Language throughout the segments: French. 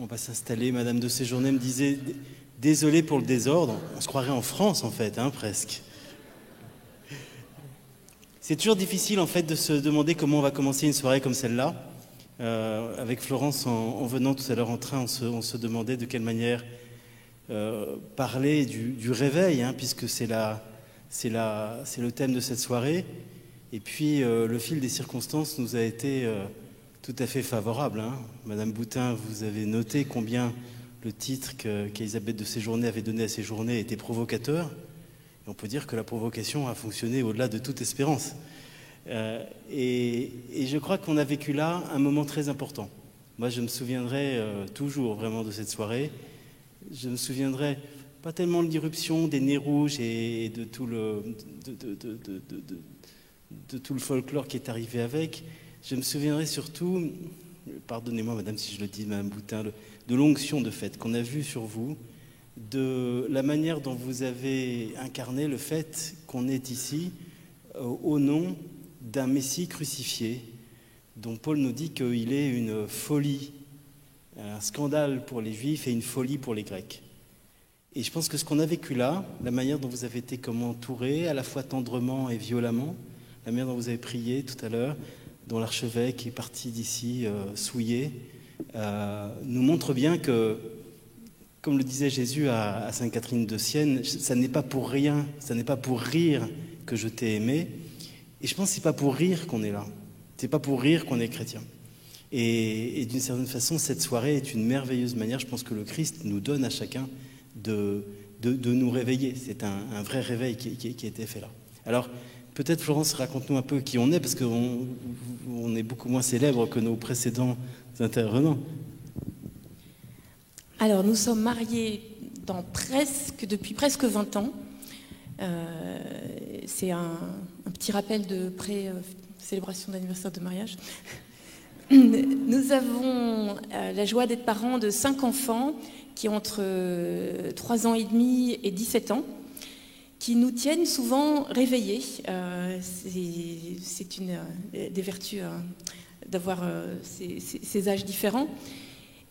On va s'installer. Madame de Séjourné me disait « Désolé pour le désordre ». On se croirait en France, en fait, hein, presque. C'est toujours difficile, en fait, de se demander comment on va commencer une soirée comme celle-là. Avec Florence, en venant tout à l'heure en train, on se demandait de quelle manière parler du réveil, hein, puisque c'est le thème de cette soirée. Et puis, le fil des circonstances nous a été tout à fait favorable. Hein. Madame Boutin, vous avez noté combien le titre qu'Elisabeth de Séjourné avait donné à Séjourné était provocateur. Et on peut dire que la provocation a fonctionné au-delà de toute espérance. Et je crois qu'on a vécu là un moment très important. Moi, je me souviendrai toujours vraiment de cette soirée. Je me souviendrai pas tellement de l'irruption des nez rouges et de tout le folklore qui est arrivé avec. Je me souviendrai surtout, pardonnez-moi madame si je le dis, madame Boutin, de l'onction de fait qu'on a vue sur vous, de la manière dont vous avez incarné le fait qu'on est ici au nom d'un Messie crucifié, dont Paul nous dit qu'il est une folie, un scandale pour les Juifs et une folie pour les Grecs. Et je pense que ce qu'on a vécu là, la manière dont vous avez été comme entourés, à la fois tendrement et violemment, la manière dont vous avez prié tout à l'heure, dont l'archevêque est parti d'ici souillé, nous montre bien que, comme le disait Jésus à Sainte Catherine de Sienne, ça n'est pas pour rien, ça n'est pas pour rire que je t'ai aimé. Et je pense que c'est pas pour rire qu'on est là, c'est pas pour rire qu'on est chrétien. Et d'une certaine façon, cette soirée est une merveilleuse manière, je pense que le Christ nous donne à chacun de nous réveiller. C'est un vrai réveil qui a été fait là. Alors, peut-être Florence, raconte-nous un peu qui on est, parce qu'on est beaucoup moins célèbre que nos précédents intervenants. Alors, nous sommes mariés depuis presque 20 ans. C'est un petit rappel de pré-célébration d'anniversaire de mariage. Nous avons la joie d'être parents de 5 enfants qui ont entre 3 ans et demi et 17 ans, qui nous tiennent souvent réveillés. C'est une des vertus d'avoir ces âges différents.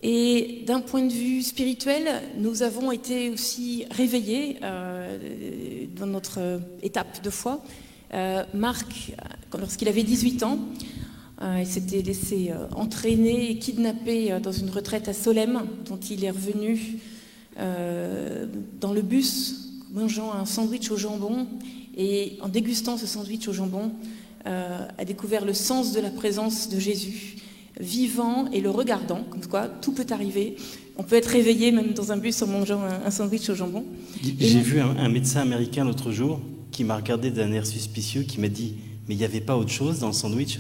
Et d'un point de vue spirituel, nous avons été aussi réveillés dans notre étape de foi. Marc, lorsqu'il avait 18 ans, il s'était laissé entraîner et kidnapper dans une retraite à Solesmes, dont il est revenu dans le bus, mangeant un sandwich au jambon, et en dégustant ce sandwich au jambon, a découvert le sens de la présence de Jésus, vivant et le regardant, comme quoi tout peut arriver. On peut être réveillé même dans un bus en mangeant un sandwich au jambon. J'ai vu un médecin américain l'autre jour qui m'a regardé d'un air suspicieux, qui m'a dit « Mais il n'y avait pas autre chose dans le sandwich ?»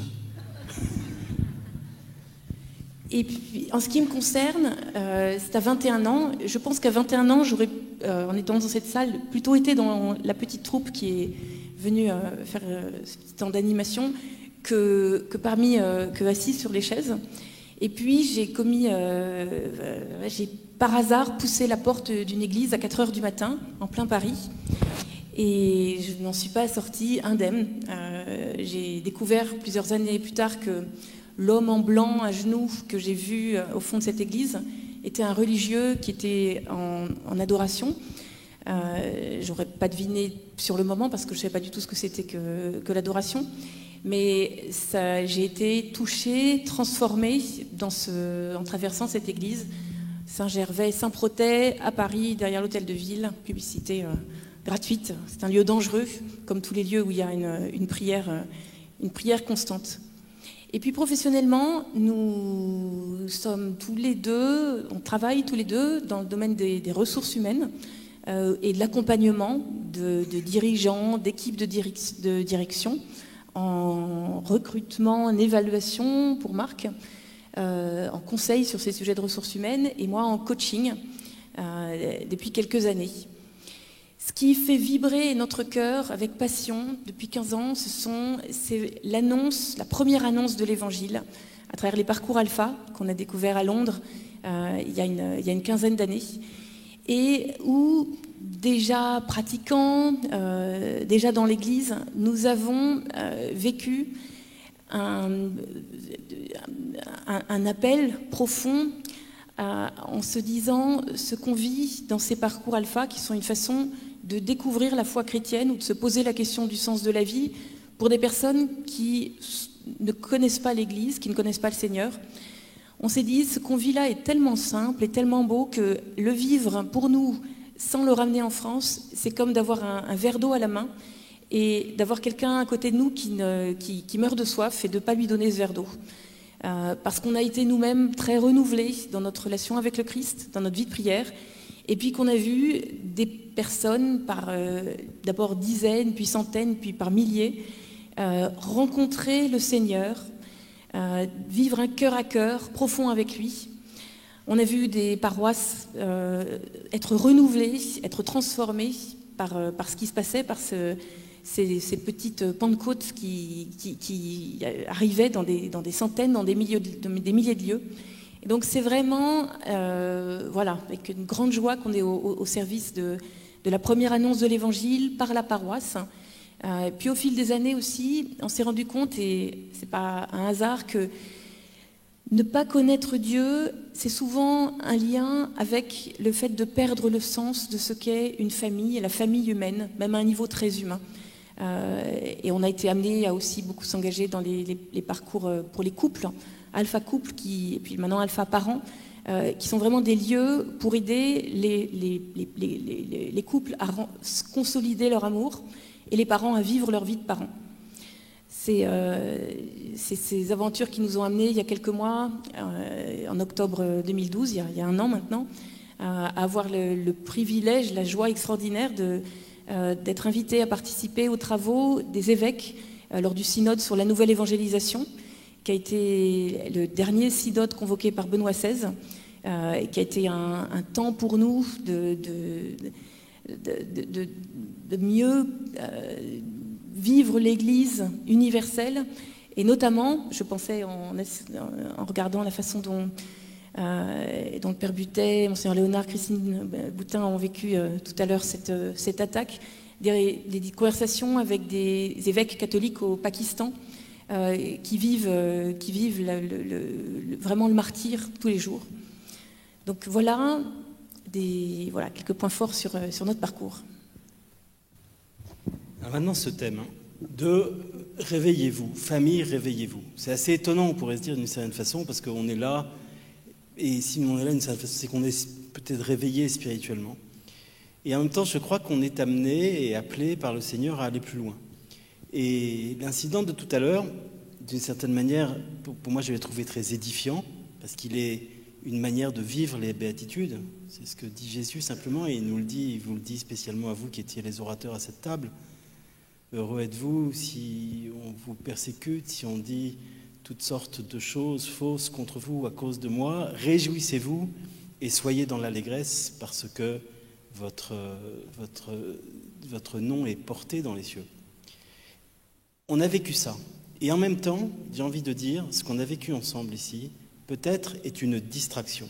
Et puis, en ce qui me concerne, c'est à 21 ans. Je pense qu'à 21 ans, j'aurais, en étant dans cette salle, plutôt été dans la petite troupe qui est venue faire ce petit temps d'animation que assise sur les chaises. Et puis, j'ai par hasard poussé la porte d'une église à 4 heures du matin, en plein Paris. Et je n'en suis pas sortie indemne. J'ai découvert plusieurs années plus tard que l'homme en blanc à genoux que j'ai vu au fond de cette église était un religieux qui était en adoration. J'aurais pas deviné sur le moment parce que je ne savais pas du tout ce que c'était que l'adoration. Mais j'ai été touchée, transformée en traversant cette église. Saint-Gervais, Saint-Protais, à Paris, derrière l'hôtel de ville, publicité gratuite. C'est un lieu dangereux, comme tous les lieux où il y a une prière constante. Et puis professionnellement, nous sommes tous les deux, on travaille tous les deux dans le domaine des ressources humaines et de l'accompagnement de dirigeants, d'équipes de direction, en recrutement, en évaluation pour Marc, en conseil sur ces sujets de ressources humaines et moi en coaching depuis quelques années. Ce qui fait vibrer notre cœur avec passion depuis 15 ans, c'est la première annonce de l'Évangile à travers les parcours Alpha qu'on a découvert à Londres il y a une quinzaine d'années et où déjà pratiquants, déjà dans l'Église, nous avons vécu un appel profond en se disant ce qu'on vit dans ces parcours alpha, qui sont une façon de découvrir la foi chrétienne ou de se poser la question du sens de la vie pour des personnes qui ne connaissent pas l'Église, qui ne connaissent pas le Seigneur. On s'est dit, ce qu'on vit là est tellement simple et tellement beau que le vivre pour nous, sans le ramener en France, c'est comme d'avoir un verre d'eau à la main et d'avoir quelqu'un à côté de nous qui meurt de soif et de ne pas lui donner ce verre d'eau. Parce qu'on a été nous-mêmes très renouvelés dans notre relation avec le Christ, dans notre vie de prière, et puis qu'on a vu des personnes par d'abord dizaines, puis centaines, puis par milliers, rencontrer le Seigneur, vivre un cœur à cœur profond avec lui. On a vu des paroisses être renouvelées, être transformées par ce qui se passait, par ces petites pentecôtes qui arrivaient dans des centaines, dans des milliers de lieux. Et donc c'est vraiment, voilà, avec une grande joie qu'on est au service de la première annonce de l'Évangile par la paroisse. Puis au fil des années aussi, on s'est rendu compte, et c'est pas un hasard, que ne pas connaître Dieu, c'est souvent un lien avec le fait de perdre le sens de ce qu'est une famille, et la famille humaine, même à un niveau très humain. Et on a été amené à aussi beaucoup s'engager dans les parcours pour les couples, Alpha Couple, et puis maintenant Alpha Parents, qui sont vraiment des lieux pour aider les couples à consolider leur amour et les parents à vivre leur vie de parents. C'est ces aventures qui nous ont amenés il y a quelques mois, en octobre 2012, il y a un an maintenant, à avoir le privilège, la joie extraordinaire d'être invité à participer aux travaux des évêques lors du synode sur la nouvelle évangélisation, qui a été le dernier synode convoqué par Benoît XVI, qui a été un temps pour nous de mieux vivre l'Église universelle, et notamment, je pensais en regardant la façon dont le Père Butet, Monseigneur Léonard, Christine Boutin ont vécu tout à l'heure cette attaque, des conversations avec des évêques catholiques au Pakistan qui vivent vraiment le martyre tous les jours. Donc voilà quelques points forts sur notre parcours. Alors maintenant, ce thème de réveillez-vous, famille, réveillez-vous. C'est assez étonnant, on pourrait se dire d'une certaine façon, parce qu'on est là, et si on est là d'une certaine façon, c'est qu'on est peut-être réveillé spirituellement. Et en même temps, je crois qu'on est amené et appelé par le Seigneur à aller plus loin. Et l'incident de tout à l'heure, d'une certaine manière, pour moi, je l'ai trouvé très édifiant, parce qu'il est une manière de vivre les béatitudes. C'est ce que dit Jésus simplement, et il vous le dit spécialement à vous qui étiez les orateurs à cette table. Heureux êtes-vous si on vous persécute, si on dit toutes sortes de choses fausses contre vous à cause de moi. Réjouissez-vous et soyez dans l'allégresse parce que votre nom est porté dans les cieux. On a vécu ça. Et en même temps, j'ai envie de dire, ce qu'on a vécu ensemble ici, peut-être est une distraction.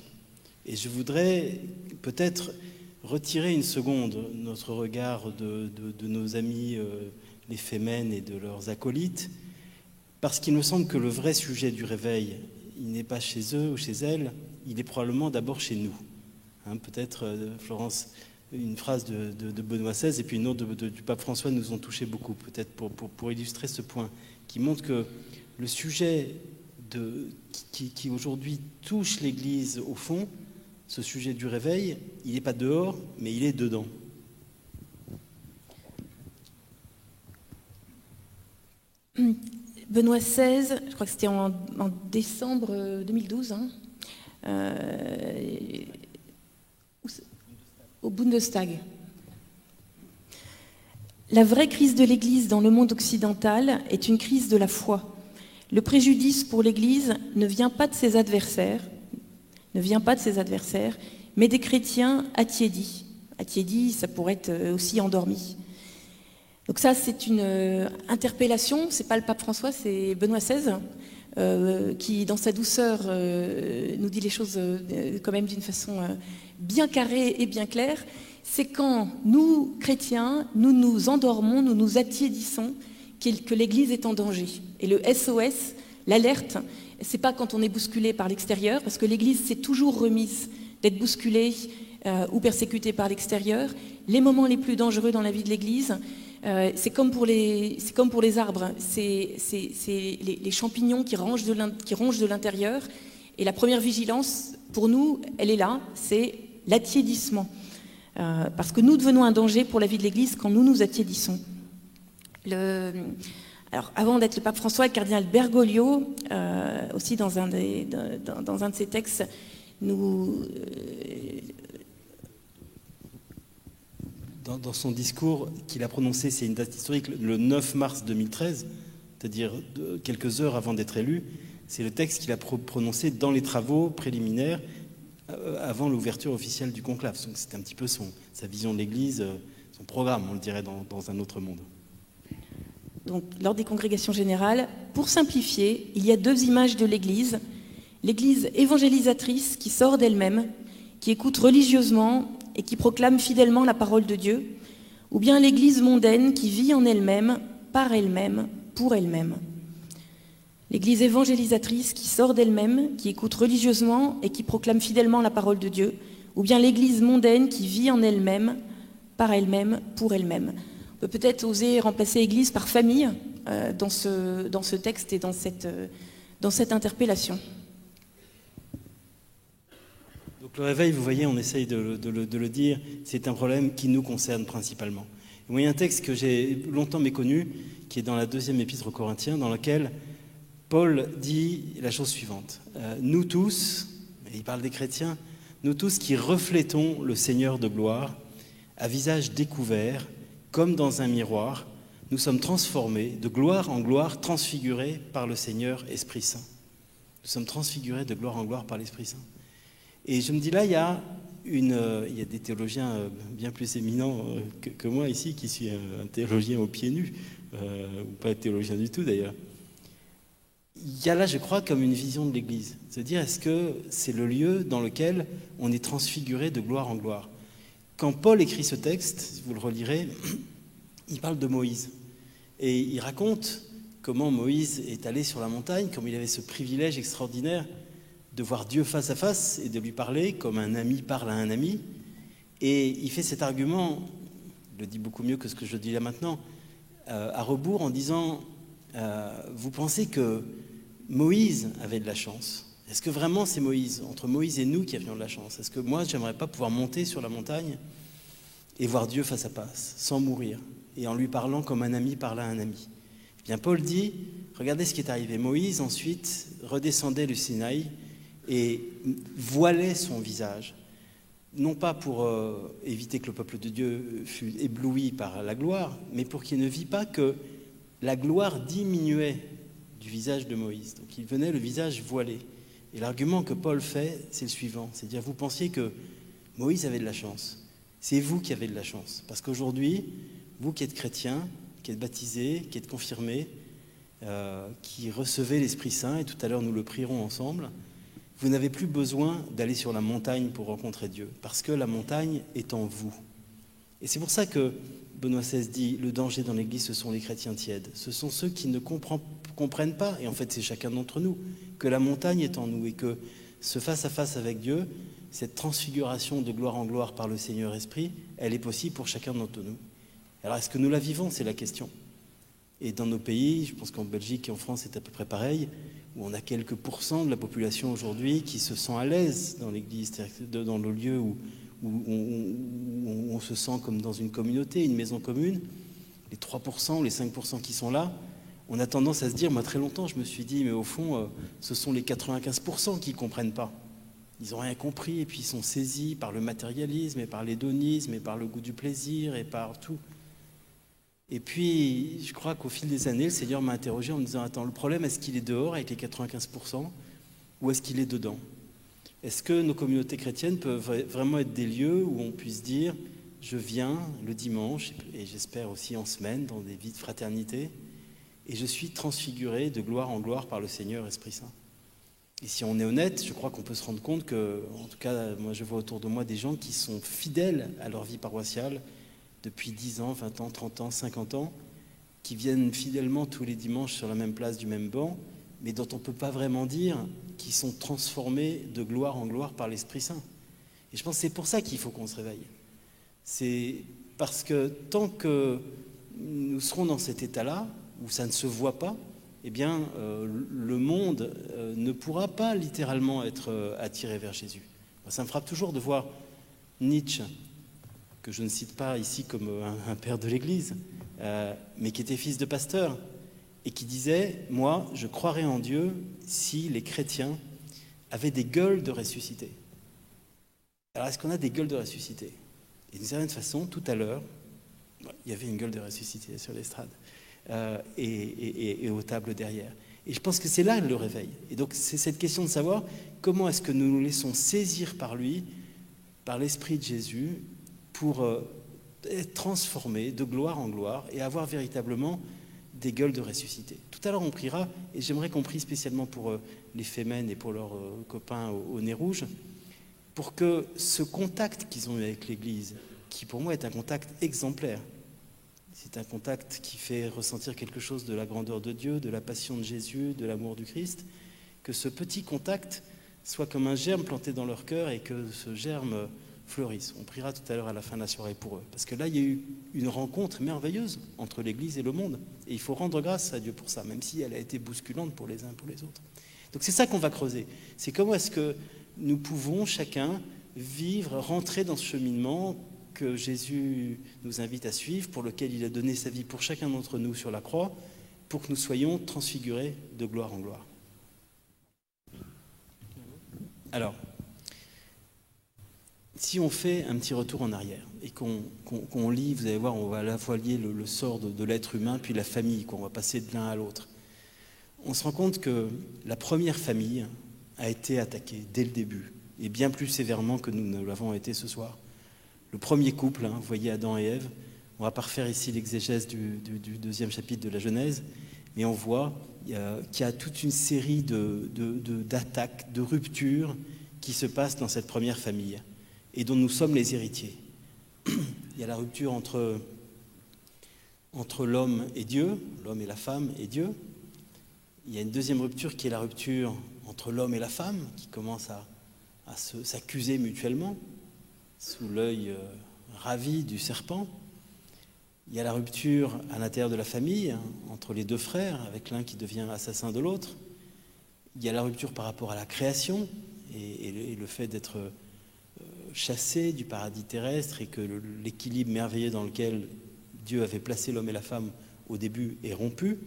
Et je voudrais peut-être retirer une seconde notre regard de nos amis les Fémènes et de leurs acolytes, parce qu'il me semble que le vrai sujet du réveil, il n'est pas chez eux ou chez elles, il est probablement d'abord chez nous. Peut-être, Florence, une phrase de Benoît XVI et puis une autre du pape François nous ont touché beaucoup, peut-être pour illustrer ce point, qui montre que le sujet qui aujourd'hui touche l'Église au fond, ce sujet du réveil, il n'est pas dehors, mais il est dedans. Benoît XVI, je crois que c'était en décembre 2012, au Bundestag. La vraie crise de l'Église dans le monde occidental est une crise de la foi. Le préjudice pour l'Église ne vient pas de ses adversaires, mais des chrétiens attiédis. Attiédis, ça pourrait être aussi endormis. Donc ça, c'est une interpellation, c'est pas le pape François, c'est Benoît XVI, qui, dans sa douceur, nous dit les choses quand même d'une façon bien carrée et bien claire. C'est quand nous, chrétiens, nous nous endormons, nous nous attiédissons, que l'Église est en danger. Et le SOS, l'alerte, c'est pas quand on est bousculé par l'extérieur, parce que l'Église s'est toujours remise d'être bousculée ou persécutée par l'extérieur. Les moments les plus dangereux dans la vie de l'Église, c'est comme pour les arbres, c'est les champignons qui rongent de l'intérieur. Et la première vigilance, pour nous, elle est là, c'est l'attiédissement. Parce que nous devenons un danger pour la vie de l'Église quand nous nous attiédissons. Alors, avant d'être le pape François, le cardinal Bergoglio, aussi dans un de ses textes, Dans son discours qu'il a prononcé, c'est une date historique, le 9 mars 2013, c'est-à-dire quelques heures avant d'être élu, c'est le texte qu'il a prononcé dans les travaux préliminaires avant l'ouverture officielle du conclave. Donc c'est un petit peu sa vision de l'Église, son programme, on le dirait, dans un autre monde. Donc, lors des congrégations générales, pour simplifier, il y a deux images de l'Église. L'Église évangélisatrice qui sort d'elle-même, qui écoute religieusement et qui proclame fidèlement la parole de Dieu, ou bien l'Église mondaine qui vit en elle-même, par elle-même, pour elle-même. L'Église évangélisatrice qui sort d'elle-même, qui écoute religieusement et qui proclame fidèlement la parole de Dieu, ou bien l'Église mondaine qui vit en elle-même, par elle-même, pour elle-même. On peut peut-être oser remplacer Église par famille dans ce texte et dans cette interpellation. Donc le réveil, vous voyez, on essaye de le dire, c'est un problème qui nous concerne principalement. Et moi, il y a un texte que j'ai longtemps méconnu, qui est dans la 2e épître aux Corinthiens, dans lequel Paul dit la chose suivante. Nous tous, et il parle des chrétiens, nous tous qui reflétons le Seigneur de gloire, à visage découvert, comme dans un miroir, nous sommes transformés de gloire en gloire, transfigurés par le Seigneur Esprit Saint. Nous sommes transfigurés de gloire en gloire par l'Esprit Saint. Et je me dis là, il y a des théologiens bien plus éminents que moi ici, qui suis un théologien aux pieds nus, ou pas théologien du tout d'ailleurs. Il y a là, je crois, comme une vision de l'Église. Se dire, est-ce que c'est le lieu dans lequel on est transfiguré de gloire en gloire ? Quand Paul écrit ce texte, vous le relirez, il parle de Moïse. Et il raconte comment Moïse est allé sur la montagne, comme il avait ce privilège extraordinaire de voir Dieu face à face et de lui parler comme un ami parle à un ami. Et il fait cet argument, il le dit beaucoup mieux que ce que je dis là maintenant, à rebours en disant vous pensez que Moïse avait de la chance ? Est-ce que vraiment c'est Moïse, entre Moïse et nous, qui avions de la chance ? Est-ce que moi, j'aimerais pas pouvoir monter sur la montagne et voir Dieu face à face, sans mourir, et en lui parlant comme un ami parle à un ami ? Eh bien, Paul dit, regardez ce qui est arrivé. Moïse, ensuite, redescendait le Sinaï et voilait son visage, non pas pour éviter que le peuple de Dieu fût ébloui par la gloire, mais pour qu'il ne vit pas que la gloire diminuait du visage de Moïse. Donc il venait le visage voilé. Et l'argument que Paul fait, c'est le suivant, c'est-à-dire vous pensiez que Moïse avait de la chance. C'est vous qui avez de la chance. Parce qu'aujourd'hui, vous qui êtes chrétiens, qui êtes baptisés, qui êtes confirmés, qui recevez l'Esprit Saint, et tout à l'heure nous le prierons ensemble, vous n'avez plus besoin d'aller sur la montagne pour rencontrer Dieu, parce que la montagne est en vous. Et c'est pour ça que Benoît XVI dit, le danger dans l'Église, ce sont les chrétiens tièdes. Ce sont ceux qui ne comprennent pas, et en fait c'est chacun d'entre nous, que la montagne est en nous, et que ce face-à-face avec Dieu, cette transfiguration de gloire en gloire par le Seigneur Esprit, elle est possible pour chacun d'entre nous. Alors est-ce que nous la vivons ? C'est la question. Et dans nos pays, je pense qu'en Belgique et en France c'est à peu près pareil, où on a quelques pourcents de la population aujourd'hui qui se sent à l'aise dans l'Église, dans le lieu où on se sent comme dans une communauté, une maison commune. Les 3%, les 5% qui sont là, on a tendance à se dire, moi très longtemps je me suis dit, mais au fond, ce sont les 95% qui ne comprennent pas. Ils n'ont rien compris et puis ils sont saisis par le matérialisme et par l'hédonisme et par le goût du plaisir et par tout. Et puis, je crois qu'au fil des années, le Seigneur m'a interrogé en me disant, attends, le problème, est-ce qu'il est dehors avec les 95% ou est-ce qu'il est dedans ? Est-ce que nos communautés chrétiennes peuvent vraiment être des lieux où on puisse dire, je viens le dimanche, et j'espère aussi en semaine, dans des vies de fraternité, et je suis transfiguré de gloire en gloire par le Seigneur Esprit Saint. Et si on est honnête, je crois qu'on peut se rendre compte que, en tout cas, moi je vois autour de moi des gens qui sont fidèles à leur vie paroissiale depuis 10 ans, 20 ans, 30 ans, 50 ans, qui viennent fidèlement tous les dimanches sur la même place du même banc, mais dont on ne peut pas vraiment dire qu'ils sont transformés de gloire en gloire par l'Esprit Saint. Et je pense que c'est pour ça qu'il faut qu'on se réveille. C'est parce que tant que nous serons dans cet état-là, où ça ne se voit pas, eh bien, le monde ne pourra pas littéralement être attiré vers Jésus. Ça me frappe toujours de voir Nietzsche, que je ne cite pas ici comme un père de l'Église, mais qui était fils de pasteur, et qui disait « Moi, je croirais en Dieu si les chrétiens avaient des gueules de ressuscité. » Alors, est-ce qu'on a des gueules de ressuscité? Et d'une certaine façon, tout à l'heure, il y avait une gueule de ressuscité sur l'estrade et aux tables derrière. Et je pense que c'est là le réveil. Et donc, c'est cette question de savoir comment est-ce que nous nous laissons saisir par lui, par l'Esprit de Jésus, pour être transformés de gloire en gloire et avoir véritablement des gueules de ressuscité. Tout à l'heure, on priera, et j'aimerais qu'on prie spécialement pour les Femen et pour leurs copains au nez rouge, pour que ce contact qu'ils ont eu avec l'Église, qui pour moi est un contact exemplaire, c'est un contact qui fait ressentir quelque chose de la grandeur de Dieu, de la passion de Jésus, de l'amour du Christ, que ce petit contact soit comme un germe planté dans leur cœur et que ce germe fleurisse. On priera tout à l'heure à la fin de la soirée pour eux. Parce que là, il y a eu une rencontre merveilleuse entre l'Église et le monde. Et il faut rendre grâce à Dieu pour ça, même si elle a été bousculante pour les uns et pour les autres. Donc c'est ça qu'on va creuser. C'est comment est-ce que nous pouvons chacun vivre, rentrer dans ce cheminement que Jésus nous invite à suivre, pour lequel il a donné sa vie pour chacun d'entre nous sur la croix, pour que nous soyons transfigurés de gloire en gloire. Alors, si on fait un petit retour en arrière et qu'on lit, vous allez voir, on va à la fois lier le sort de l'être humain puis la famille, qu'on va passer de l'un à l'autre. On se rend compte que la première famille a été attaquée dès le début, et bien plus sévèrement que nous ne l'avons été ce soir. Le premier couple, vous voyez Adam et Ève, on ne va pas refaire ici l'exégèse du deuxième chapitre de la Genèse, mais on voit qu'il y a toute une série d'attaques, de ruptures qui se passent dans cette première famille et dont nous sommes les héritiers. Il y a la rupture entre l'homme et Dieu, l'homme et la femme et Dieu. Il y a une deuxième rupture qui est la rupture entre l'homme et la femme, qui commence à s'accuser mutuellement sous l'œil ravi du serpent. Il y a la rupture à l'intérieur de la famille, entre les deux frères, avec l'un qui devient assassin de l'autre. Il y a la rupture par rapport à la création et le fait d'être chassé du paradis terrestre et que l'équilibre merveilleux dans lequel Dieu avait placé l'homme et la femme au début est rompu.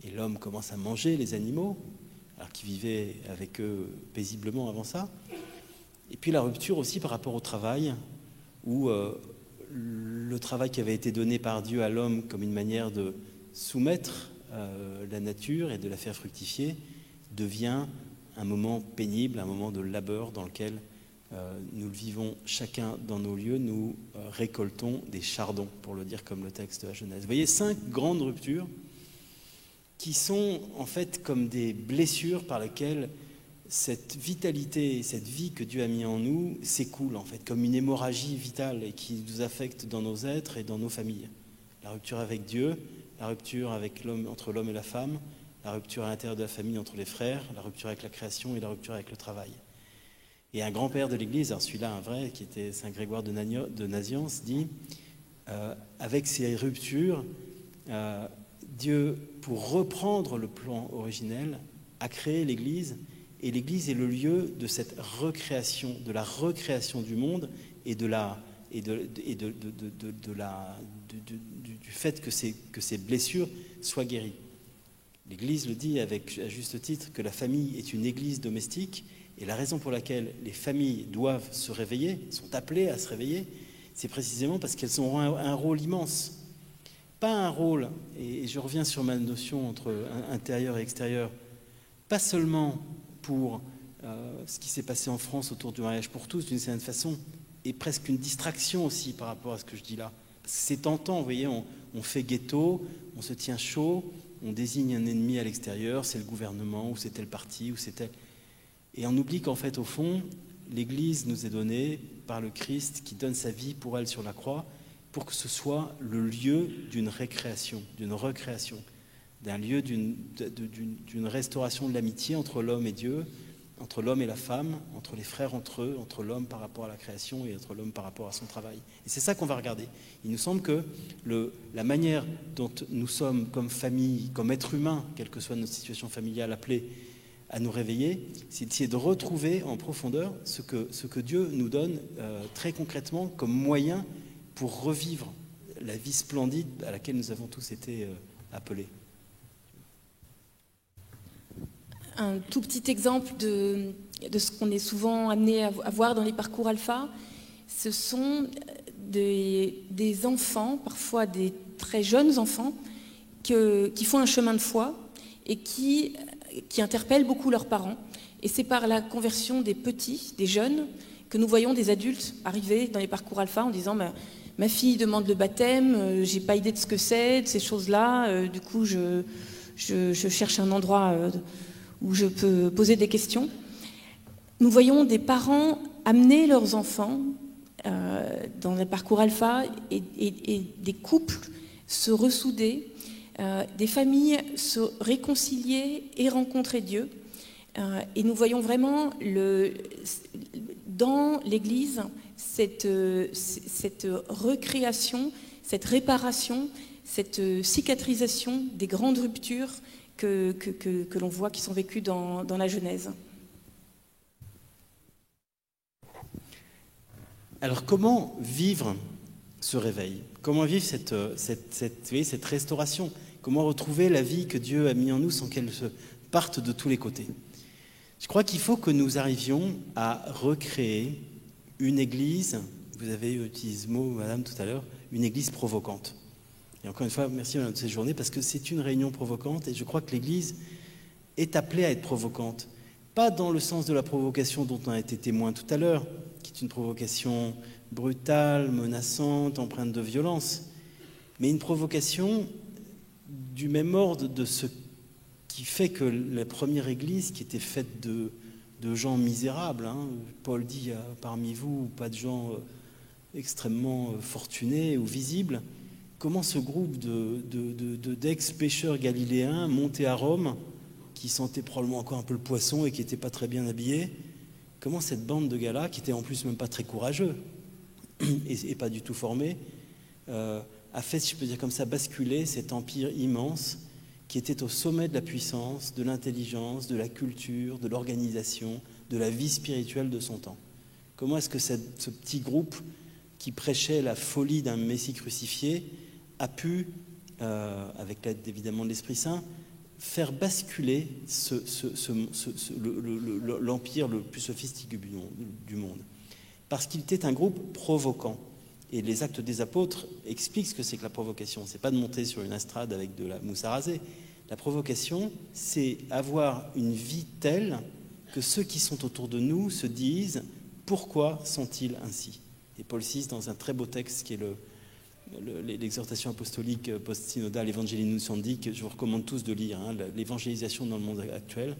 Et l'homme commence à manger les animaux, alors qu'il vivait avec eux paisiblement avant ça. Et puis la rupture aussi par rapport au travail, où le travail qui avait été donné par Dieu à l'homme comme une manière de soumettre la nature et de la faire fructifier devient un moment pénible, un moment de labeur dans lequel nous le vivons chacun dans nos lieux, nous récoltons des chardons, pour le dire comme le texte de la Genèse. Vous voyez, 5 grandes ruptures qui sont en fait comme des blessures par lesquelles cette vitalité, cette vie que Dieu a mis en nous s'écoule en fait, comme une hémorragie vitale et qui nous affecte dans nos êtres et dans nos familles. La rupture avec Dieu, la rupture avec entre l'homme et la femme, la rupture à l'intérieur de la famille entre les frères, la rupture avec la création et la rupture avec le travail. Et un grand-père de l'Église, alors celui-là un vrai, qui était Saint Grégoire de Nazianze, dit avec ces ruptures, Dieu, pour reprendre le plan originel, a créé l'Église, et l'Église est le lieu de cette recréation, de la recréation du monde et du fait que ces blessures soient guéries. L'Église le dit avec à juste titre que la famille est une église domestique, et la raison pour laquelle les familles doivent se réveiller, sont appelées à se réveiller, c'est précisément parce qu'elles auront un rôle immense. Pas un rôle, et je reviens sur ma notion entre intérieur et extérieur, pas seulement pour ce qui s'est passé en France autour du mariage pour tous, d'une certaine façon, et presque une distraction aussi par rapport à ce que je dis là. Parce que c'est tentant, vous voyez, on fait ghetto, on se tient chaud, on désigne un ennemi à l'extérieur, c'est le gouvernement, ou c'est tel parti, ou c'est tel... Et on oublie qu'en fait, au fond, l'Église nous est donnée par le Christ qui donne sa vie pour elle sur la croix, pour que ce soit le lieu d'une récréation, d'une recréation, d'un lieu d'une restauration de l'amitié entre l'homme et Dieu, entre l'homme et la femme, entre les frères entre eux, entre l'homme par rapport à la création et entre l'homme par rapport à son travail. Et c'est ça qu'on va regarder. Il nous semble que la manière dont nous sommes comme famille, comme êtres humains, quelle que soit notre situation familiale, appelés à nous réveiller, c'est d'essayer de retrouver en profondeur ce que Dieu nous donne très concrètement comme moyen pour revivre la vie splendide à laquelle nous avons tous été appelés. Un tout petit exemple de ce qu'on est souvent amené à voir dans les parcours alpha, ce sont des enfants, parfois des très jeunes enfants, qui font un chemin de foi et qui interpellent beaucoup leurs parents. Et c'est par la conversion des petits, des jeunes, que nous voyons des adultes arriver dans les parcours alpha en disant ma fille demande le baptême, j'ai pas idée de ce que c'est, de ces choses-là, du coup je cherche un endroit où je peux poser des questions. Nous voyons des parents amener leurs enfants dans les parcours alpha et des couples se ressouder, des familles se réconcilier et rencontrer Dieu. Et nous voyons vraiment dans l'Église cette recréation, cette réparation, cette cicatrisation des grandes ruptures que l'on voit qui sont vécues dans la Genèse. Alors comment vivre ce réveil? Comment vivre cette restauration? Comment retrouver la vie que Dieu a mis en nous sans qu'elle se parte de tous les côtés? Je crois qu'il faut que nous arrivions à recréer une église, vous avez utilisé ce mot, madame, tout à l'heure, une église provocante. Et encore une fois, merci madame de cette journée, parce que c'est une réunion provocante, et je crois que l'église est appelée à être provocante. Pas dans le sens de la provocation dont on a été témoin tout à l'heure, qui est une provocation brutale, menaçante, empreinte de violence, mais une provocation du même ordre de ce qui fait que la première église, qui était faite de gens misérables, Paul dit parmi vous, pas de gens extrêmement fortunés ou visibles, comment ce groupe d'ex-pêcheurs galiléens montés à Rome, qui sentaient probablement encore un peu le poisson et qui n'étaient pas très bien habillés, comment cette bande de gars-là, qui étaient en plus même pas très courageux et pas du tout formés, a fait, si je peux dire comme ça, basculer cet empire immense qui était au sommet de la puissance, de l'intelligence, de la culture, de l'organisation, de la vie spirituelle de son temps. Comment est-ce que ce petit groupe qui prêchait la folie d'un Messie crucifié a pu, avec l'aide évidemment de l'Esprit Saint, faire basculer l'empire le plus sophistiqué du monde? Parce qu'il était un groupe provoquant. Et les Actes des Apôtres expliquent ce que c'est que la provocation. Ce n'est pas de monter sur une estrade avec de la mousse à raser. La provocation, c'est avoir une vie telle que ceux qui sont autour de nous se disent « Pourquoi sont-ils ainsi ?» Et Paul VI, dans un très beau texte qui est l'exhortation apostolique post-synodale Evangelii Nuntiandi, que je vous recommande tous de lire, l'évangélisation dans le monde actuel,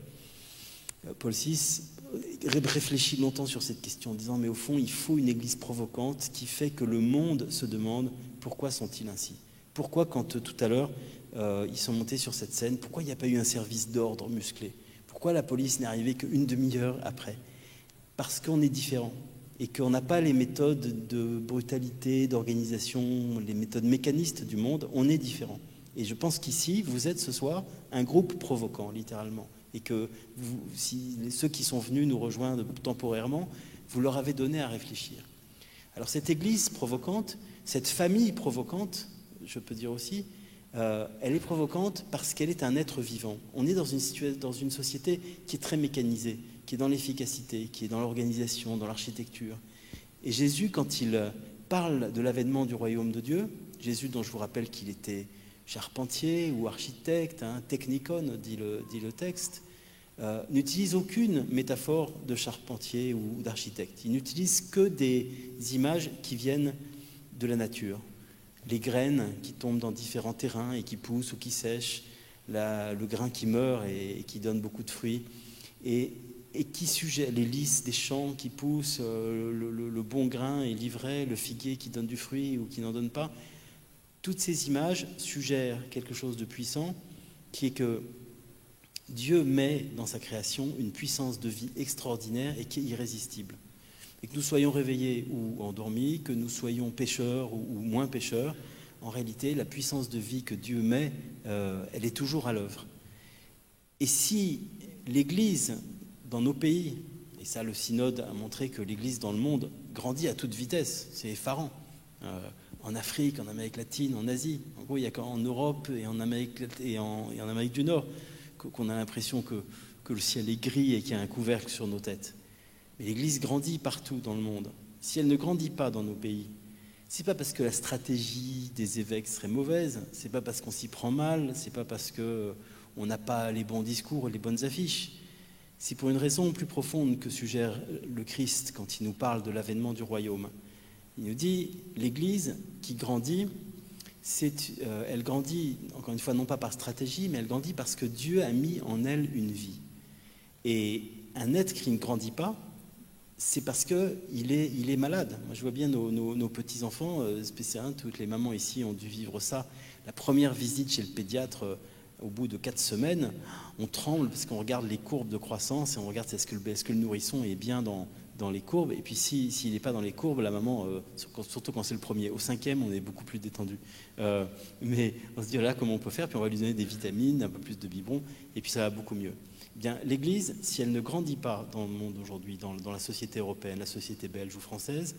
Paul VI réfléchit longtemps sur cette question en disant mais au fond il faut une église provocante qui fait que le monde se demande pourquoi sont-ils ainsi, pourquoi quand tout à l'heure ils sont montés sur cette scène, pourquoi il n'y a pas eu un service d'ordre musclé, pourquoi la police n'est arrivée qu'une demi-heure après, parce qu'on est différent et qu'on n'a pas les méthodes de brutalité, d'organisation, les méthodes mécanistes du monde, on est différent. Et je pense qu'ici vous êtes ce soir un groupe provocant littéralement. Et que ceux qui sont venus nous rejoindre temporairement, vous leur avez donné à réfléchir. Alors cette église provocante, cette famille provocante, je peux dire aussi, elle est provocante parce qu'elle est un être vivant. On est dans une société qui est très mécanisée, qui est dans l'efficacité, qui est dans l'organisation, dans l'architecture. Et Jésus, quand il parle de l'avènement du royaume de Dieu, Jésus dont je vous rappelle qu'il était charpentier ou architecte, technikon, dit le texte, n'utilise aucune métaphore de charpentier ou d'architecte. Il n'utilise que des images qui viennent de la nature. Les graines qui tombent dans différents terrains et qui poussent ou qui sèchent, le grain qui meurt et qui donne beaucoup de fruits, et qui suggère les lys des champs qui poussent, le bon grain et l'ivraie, le figuier qui donne du fruit ou qui n'en donne pas. Toutes ces images suggèrent quelque chose de puissant qui est que Dieu met dans sa création une puissance de vie extraordinaire et qui est irrésistible. Et que nous soyons réveillés ou endormis, que nous soyons pécheurs ou moins pécheurs, en réalité, la puissance de vie que Dieu met, elle est toujours à l'œuvre. Et si l'Église, dans nos pays, et ça le synode a montré que l'Église dans le monde grandit à toute vitesse, c'est effarant, en Afrique, en Amérique latine, en Asie, en gros il n'y a qu'en Europe et en Amérique du Nord qu'on a l'impression que le ciel est gris et qu'il y a un couvercle sur nos têtes. Mais l'Église grandit partout dans le monde. Si elle ne grandit pas dans nos pays, c'est pas parce que la stratégie des évêques serait mauvaise, c'est pas parce qu'on s'y prend mal, c'est pas parce qu'on n'a pas les bons discours, les bonnes affiches. C'est pour une raison plus profonde que suggère le Christ quand il nous parle de l'avènement du royaume. Il nous dit, l'Église qui grandit, elle grandit, encore une fois, non pas par stratégie, mais elle grandit parce que Dieu a mis en elle une vie. Et un être qui ne grandit pas, c'est parce qu'il est malade. Moi, je vois bien nos petits-enfants, spécialement, toutes les mamans ici ont dû vivre ça. La première visite chez le pédiatre, au bout de 4 semaines, on tremble parce qu'on regarde les courbes de croissance et on regarde est-ce que le nourrisson est bien dans les courbes. Et puis s'il n'est pas dans les courbes, la maman, surtout quand c'est le premier, au 5e, on est beaucoup plus détendu. Mais on se dit là, comment on peut faire? Puis on va lui donner des vitamines, un peu plus de biberon, et puis ça va beaucoup mieux. Bien, l'Église, si elle ne grandit pas dans le monde aujourd'hui, dans la société européenne, la société belge ou française,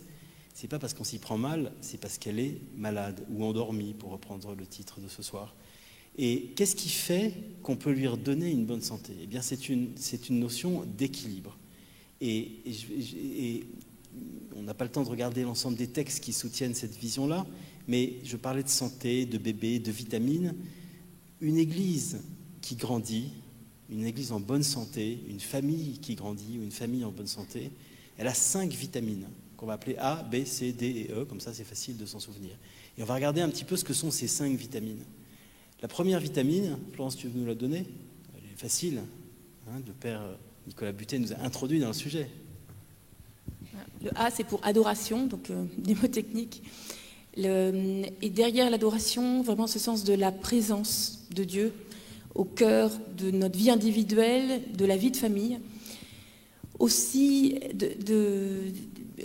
c'est pas parce qu'on s'y prend mal, c'est parce qu'elle est malade ou endormie, pour reprendre le titre de ce soir. Et qu'est-ce qui fait qu'on peut lui redonner une bonne santé? Eh bien, c'est une notion d'équilibre. Et on n'a pas le temps de regarder l'ensemble des textes qui soutiennent cette vision-là, mais je parlais de santé, de bébé, de vitamines. Une Église qui grandit, une Église en bonne santé, une famille qui grandit ou une famille en bonne santé, elle a 5 vitamines qu'on va appeler A, B, C, D et E, comme ça c'est facile de s'en souvenir. Et on va regarder un petit peu ce que sont ces 5 vitamines. La première vitamine, Florence, tu veux nous la donner? Elle est facile, hein, le père Nicolas Butet nous a introduit dans le sujet. Le A, c'est pour adoration, donc mnémotechnique. Et derrière l'adoration, vraiment ce sens de la présence de Dieu au cœur de notre vie individuelle, de la vie de famille. Aussi,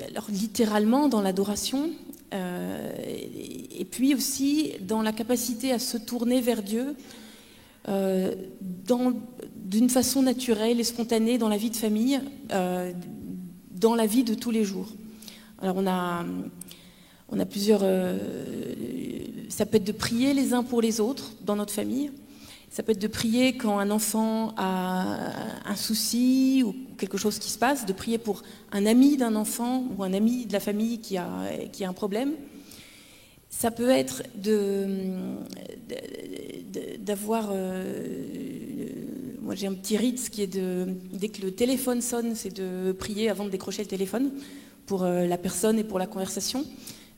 alors littéralement dans l'adoration, et puis aussi dans la capacité à se tourner vers Dieu d'une façon naturelle et spontanée dans la vie de famille, dans la vie de tous les jours. Alors on a plusieurs... ça peut être de prier les uns pour les autres dans notre famille. Ça peut être de prier quand un enfant a un souci ou quelque chose qui se passe, de prier pour un ami d'un enfant ou un ami de la famille qui a un problème. Ça peut être d'avoir... moi j'ai un petit rite qui est dès que le téléphone sonne, c'est de prier avant de décrocher le téléphone pour la personne et pour la conversation.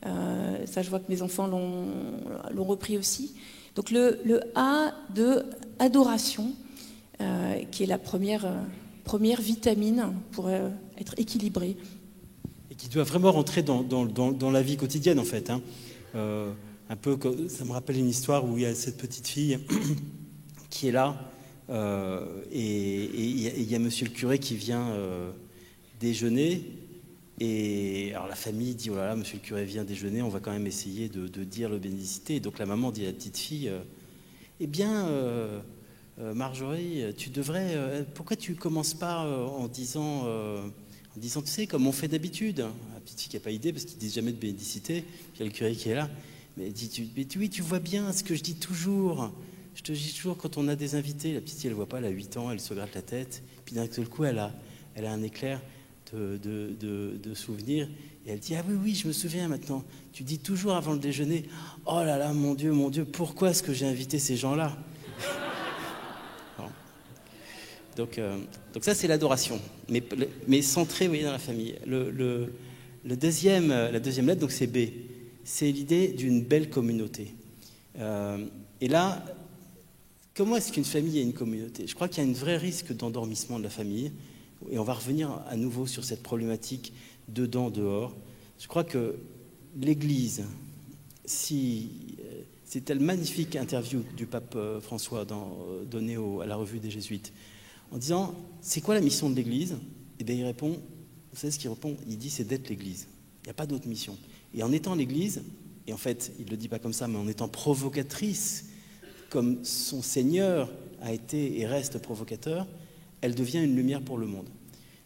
Ça je vois que mes enfants l'ont repris aussi. Donc le A de adoration, qui est la première vitamine pour être équilibré. Et qui doit vraiment rentrer dans la vie quotidienne en fait. Hein. Un peu, ça me rappelle une histoire où il y a cette petite fille qui est là et il y a monsieur le curé qui vient déjeuner. Et alors la famille dit, oh là là, monsieur le curé vient déjeuner, on va quand même essayer de dire le bénédicité. Et donc la maman dit à la petite fille, eh bien, Marjorie, tu devrais, pourquoi tu commences pas en disant, tu sais, comme on fait d'habitude. La petite fille qui n'a pas idée, parce qu'ils disent jamais de bénédicité, puis il y a le curé qui est là. Mais elle dit, oui, tu vois bien ce que je dis toujours. Je te dis toujours quand on a des invités, la petite fille, elle ne voit pas, elle a 8 ans, elle se gratte la tête. Puis d'un seul coup, elle a un éclair de souvenirs, et elle dit, ah oui, je me souviens maintenant, tu dis toujours avant le déjeuner, oh là là, mon Dieu, pourquoi est-ce que j'ai invité ces gens-là? Bon. Donc ça c'est l'adoration, mais centré, vous voyez, dans la famille. La deuxième lettre, donc c'est B, c'est l'idée d'une belle communauté. Et là, comment est-ce qu'une famille est une communauté? Je crois qu'il y a un vrai risque d'endormissement de la famille. Et on va revenir à nouveau sur cette problématique dedans, dehors. Je crois que l'Église, c'est C'était une magnifique interview du pape François donnée à la revue des Jésuites, en disant « C'est quoi la mission de l'Église ?» Et bien il répond, vous savez ce qu'il répond? Il dit « C'est d'être l'Église. Il n'y a pas d'autre mission. » Et en étant l'Église, et en fait, il ne le dit pas comme ça, mais en étant provocatrice, comme son Seigneur a été et reste provocateur, elle devient une lumière pour le monde.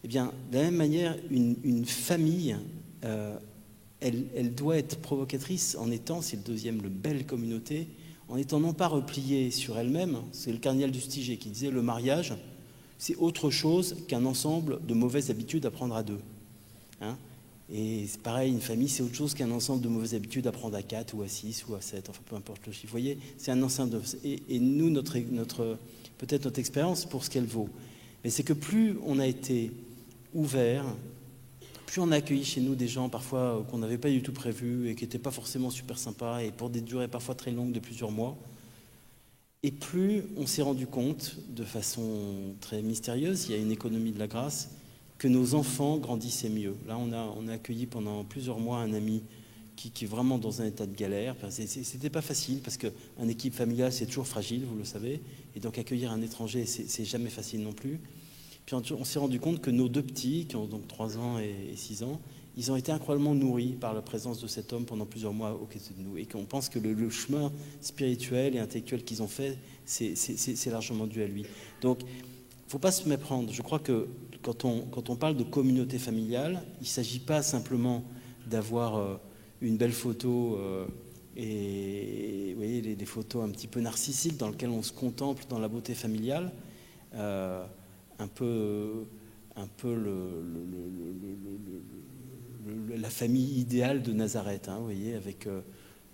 Eh bien, de la même manière, une famille, elle doit être provocatrice en étant, c'est le deuxième, le belle communauté, en étant non pas repliée sur elle-même. C'est le cardinal Dustiger qui disait le mariage, c'est autre chose qu'un ensemble de mauvaises habitudes à prendre à deux. Hein? Et c'est pareil, une famille, c'est autre chose qu'un ensemble de mauvaises habitudes à prendre à 4 ou à 6 ou à 7, enfin peu importe le chiffre. Vous voyez, c'est un ensemble de... Et nous, peut-être notre expérience, pour ce qu'elle vaut, mais c'est que plus on a été ouvert, plus on a accueilli chez nous des gens parfois qu'on n'avait pas du tout prévus et qui n'étaient pas forcément super sympas et pour des durées parfois très longues de plusieurs mois, et plus on s'est rendu compte de façon très mystérieuse, il y a une économie de la grâce, que nos enfants grandissaient mieux. Là, on a accueilli pendant plusieurs mois un ami qui est vraiment dans un état de galère. Enfin, c'était pas facile parce qu'une équipe familiale, c'est toujours fragile, vous le savez. Et donc accueillir un étranger, c'est jamais facile non plus. Puis on s'est rendu compte que nos deux petits, qui ont donc 3 ans et 6 ans, ils ont été incroyablement nourris par la présence de cet homme pendant plusieurs mois au côté de nous. Et qu'on pense que le chemin spirituel et intellectuel qu'ils ont fait, c'est largement dû à lui. Donc, il ne faut pas se méprendre. Je crois que quand on parle de communauté familiale, il ne s'agit pas simplement d'avoir une belle photo et vous voyez, des photos un petit peu narcissiques dans lesquelles on se contemple dans la beauté familiale, un peu la famille idéale de Nazareth, hein, vous voyez, avec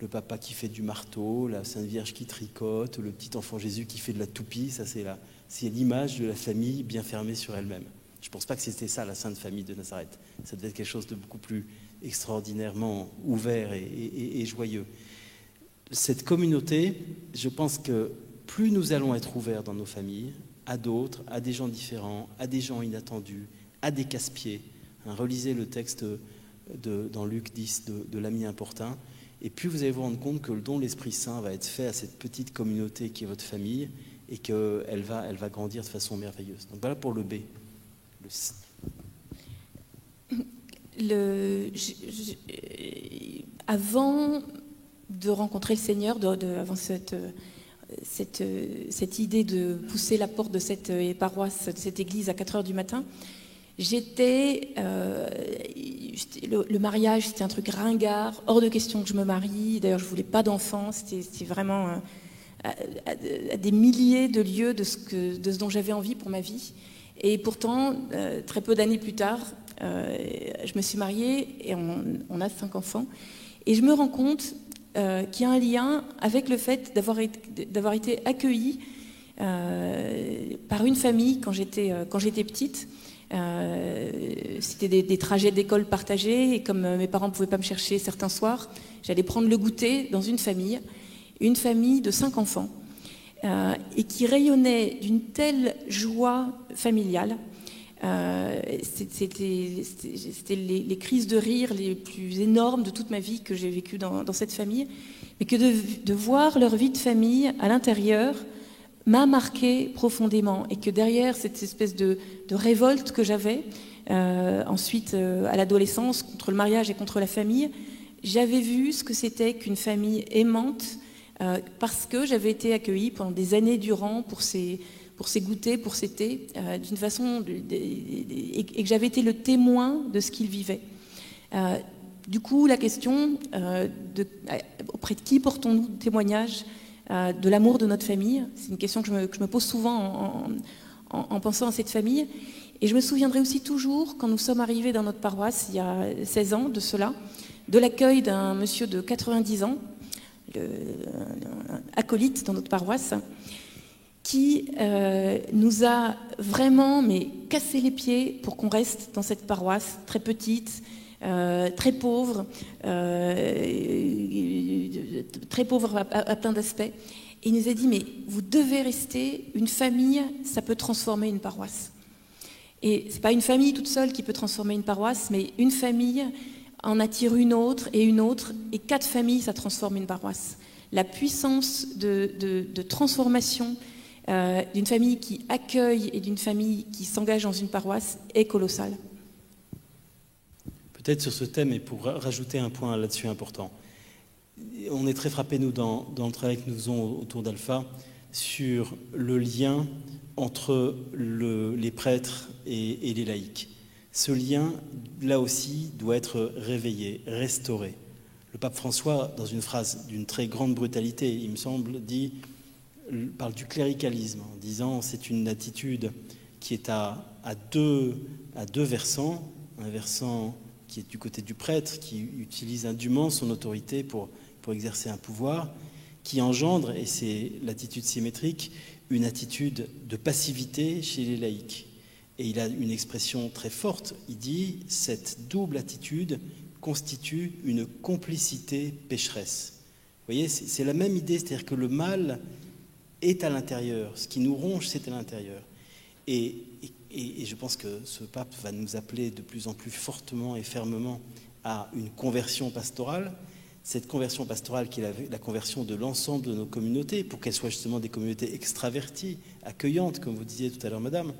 le papa qui fait du marteau, la Sainte Vierge qui tricote, le petit enfant Jésus qui fait de la toupie. Ça, c'est l'image de la famille bien fermée sur elle-même. Je ne pense pas que c'était ça, la Sainte Famille de Nazareth. Ça devait être quelque chose de beaucoup plus extraordinairement ouvert et joyeux. Cette communauté, je pense que plus nous allons être ouverts dans nos familles, à d'autres, à des gens différents, à des gens inattendus, à des casse-pieds. Hein, relisez le texte dans Luc 10 de l'ami importun, et puis vous allez vous rendre compte que le don de l'Esprit Saint va être fait à cette petite communauté qui est votre famille, et qu'elle va grandir de façon merveilleuse. Donc voilà pour le B. Avant de rencontrer le Seigneur, avant cette idée de pousser la porte de cette paroisse, de cette église à 4h du matin, le mariage, c'était un truc ringard, hors de question que je me marie. D'ailleurs, je ne voulais pas d'enfants, c'était vraiment à des milliers de lieux de ce dont j'avais envie pour ma vie. Et pourtant, très peu d'années plus tard, je me suis mariée et on a 5 enfants. Et je me rends compte qu'il y a un lien avec le fait d'avoir été accueillie par une famille quand j'étais petite. C'était des trajets d'école partagés, et comme mes parents ne pouvaient pas me chercher certains soirs, j'allais prendre le goûter dans une famille de 5 enfants, et qui rayonnait d'une telle joie familiale. C'était les crises de rire les plus énormes de toute ma vie que j'ai vécues dans cette famille, mais que de voir leur vie de famille à l'intérieur m'a marqué profondément, et que derrière cette espèce de révolte que j'avais ensuite à l'adolescence contre le mariage et contre la famille, j'avais vu ce que c'était qu'une famille aimante, parce que j'avais été accueillie pendant des années durant pour ces goûters, pour ces thés, d'une façon et que j'avais été le témoin de ce qu'ils vivaient. Du coup, la question auprès de qui portons-nous témoignage de l'amour de notre famille, c'est une question que je me pose souvent en pensant à cette famille. Et je me souviendrai aussi toujours, quand nous sommes arrivés dans notre paroisse, il y a 16 ans de cela, de l'accueil d'un monsieur de 90 ans, acolyte dans notre paroisse, qui nous a vraiment cassé les pieds pour qu'on reste dans cette paroisse très petite, très pauvre à plein d'aspects. Et il nous a dit, mais vous devez rester, une famille, ça peut transformer une paroisse. Et c'est pas une famille toute seule qui peut transformer une paroisse, mais une famille en attire une autre, et 4 familles, ça transforme une paroisse. la puissance de transformation d'une famille qui accueille et d'une famille qui s'engage dans une paroisse est colossale. Peut-être sur ce thème, et pour rajouter un point là-dessus important, on est très frappés, nous, dans le travail que nous faisons autour d'Alpha, sur le lien entre les prêtres et les laïcs. Ce lien, là aussi, doit être réveillé, restauré. Le pape François, dans une phrase d'une très grande brutalité, il me semble, parle du cléricalisme, en disant c'est une attitude qui est à deux versants, un versant qui est du côté du prêtre, qui utilise indûment son autorité pour exercer un pouvoir, qui engendre, et c'est l'attitude symétrique, une attitude de passivité chez les laïcs. Et il a une expression très forte, il dit « cette double attitude constitue une complicité pécheresse ». Vous voyez, c'est la même idée, c'est-à-dire que le mal est à l'intérieur, ce qui nous ronge, c'est à l'intérieur. Et je pense que ce pape va nous appeler de plus en plus fortement et fermement à une conversion pastorale. Cette conversion pastorale qui est la conversion de l'ensemble de nos communautés, pour qu'elles soient justement des communautés extraverties, accueillantes, comme vous disiez tout à l'heure, madame,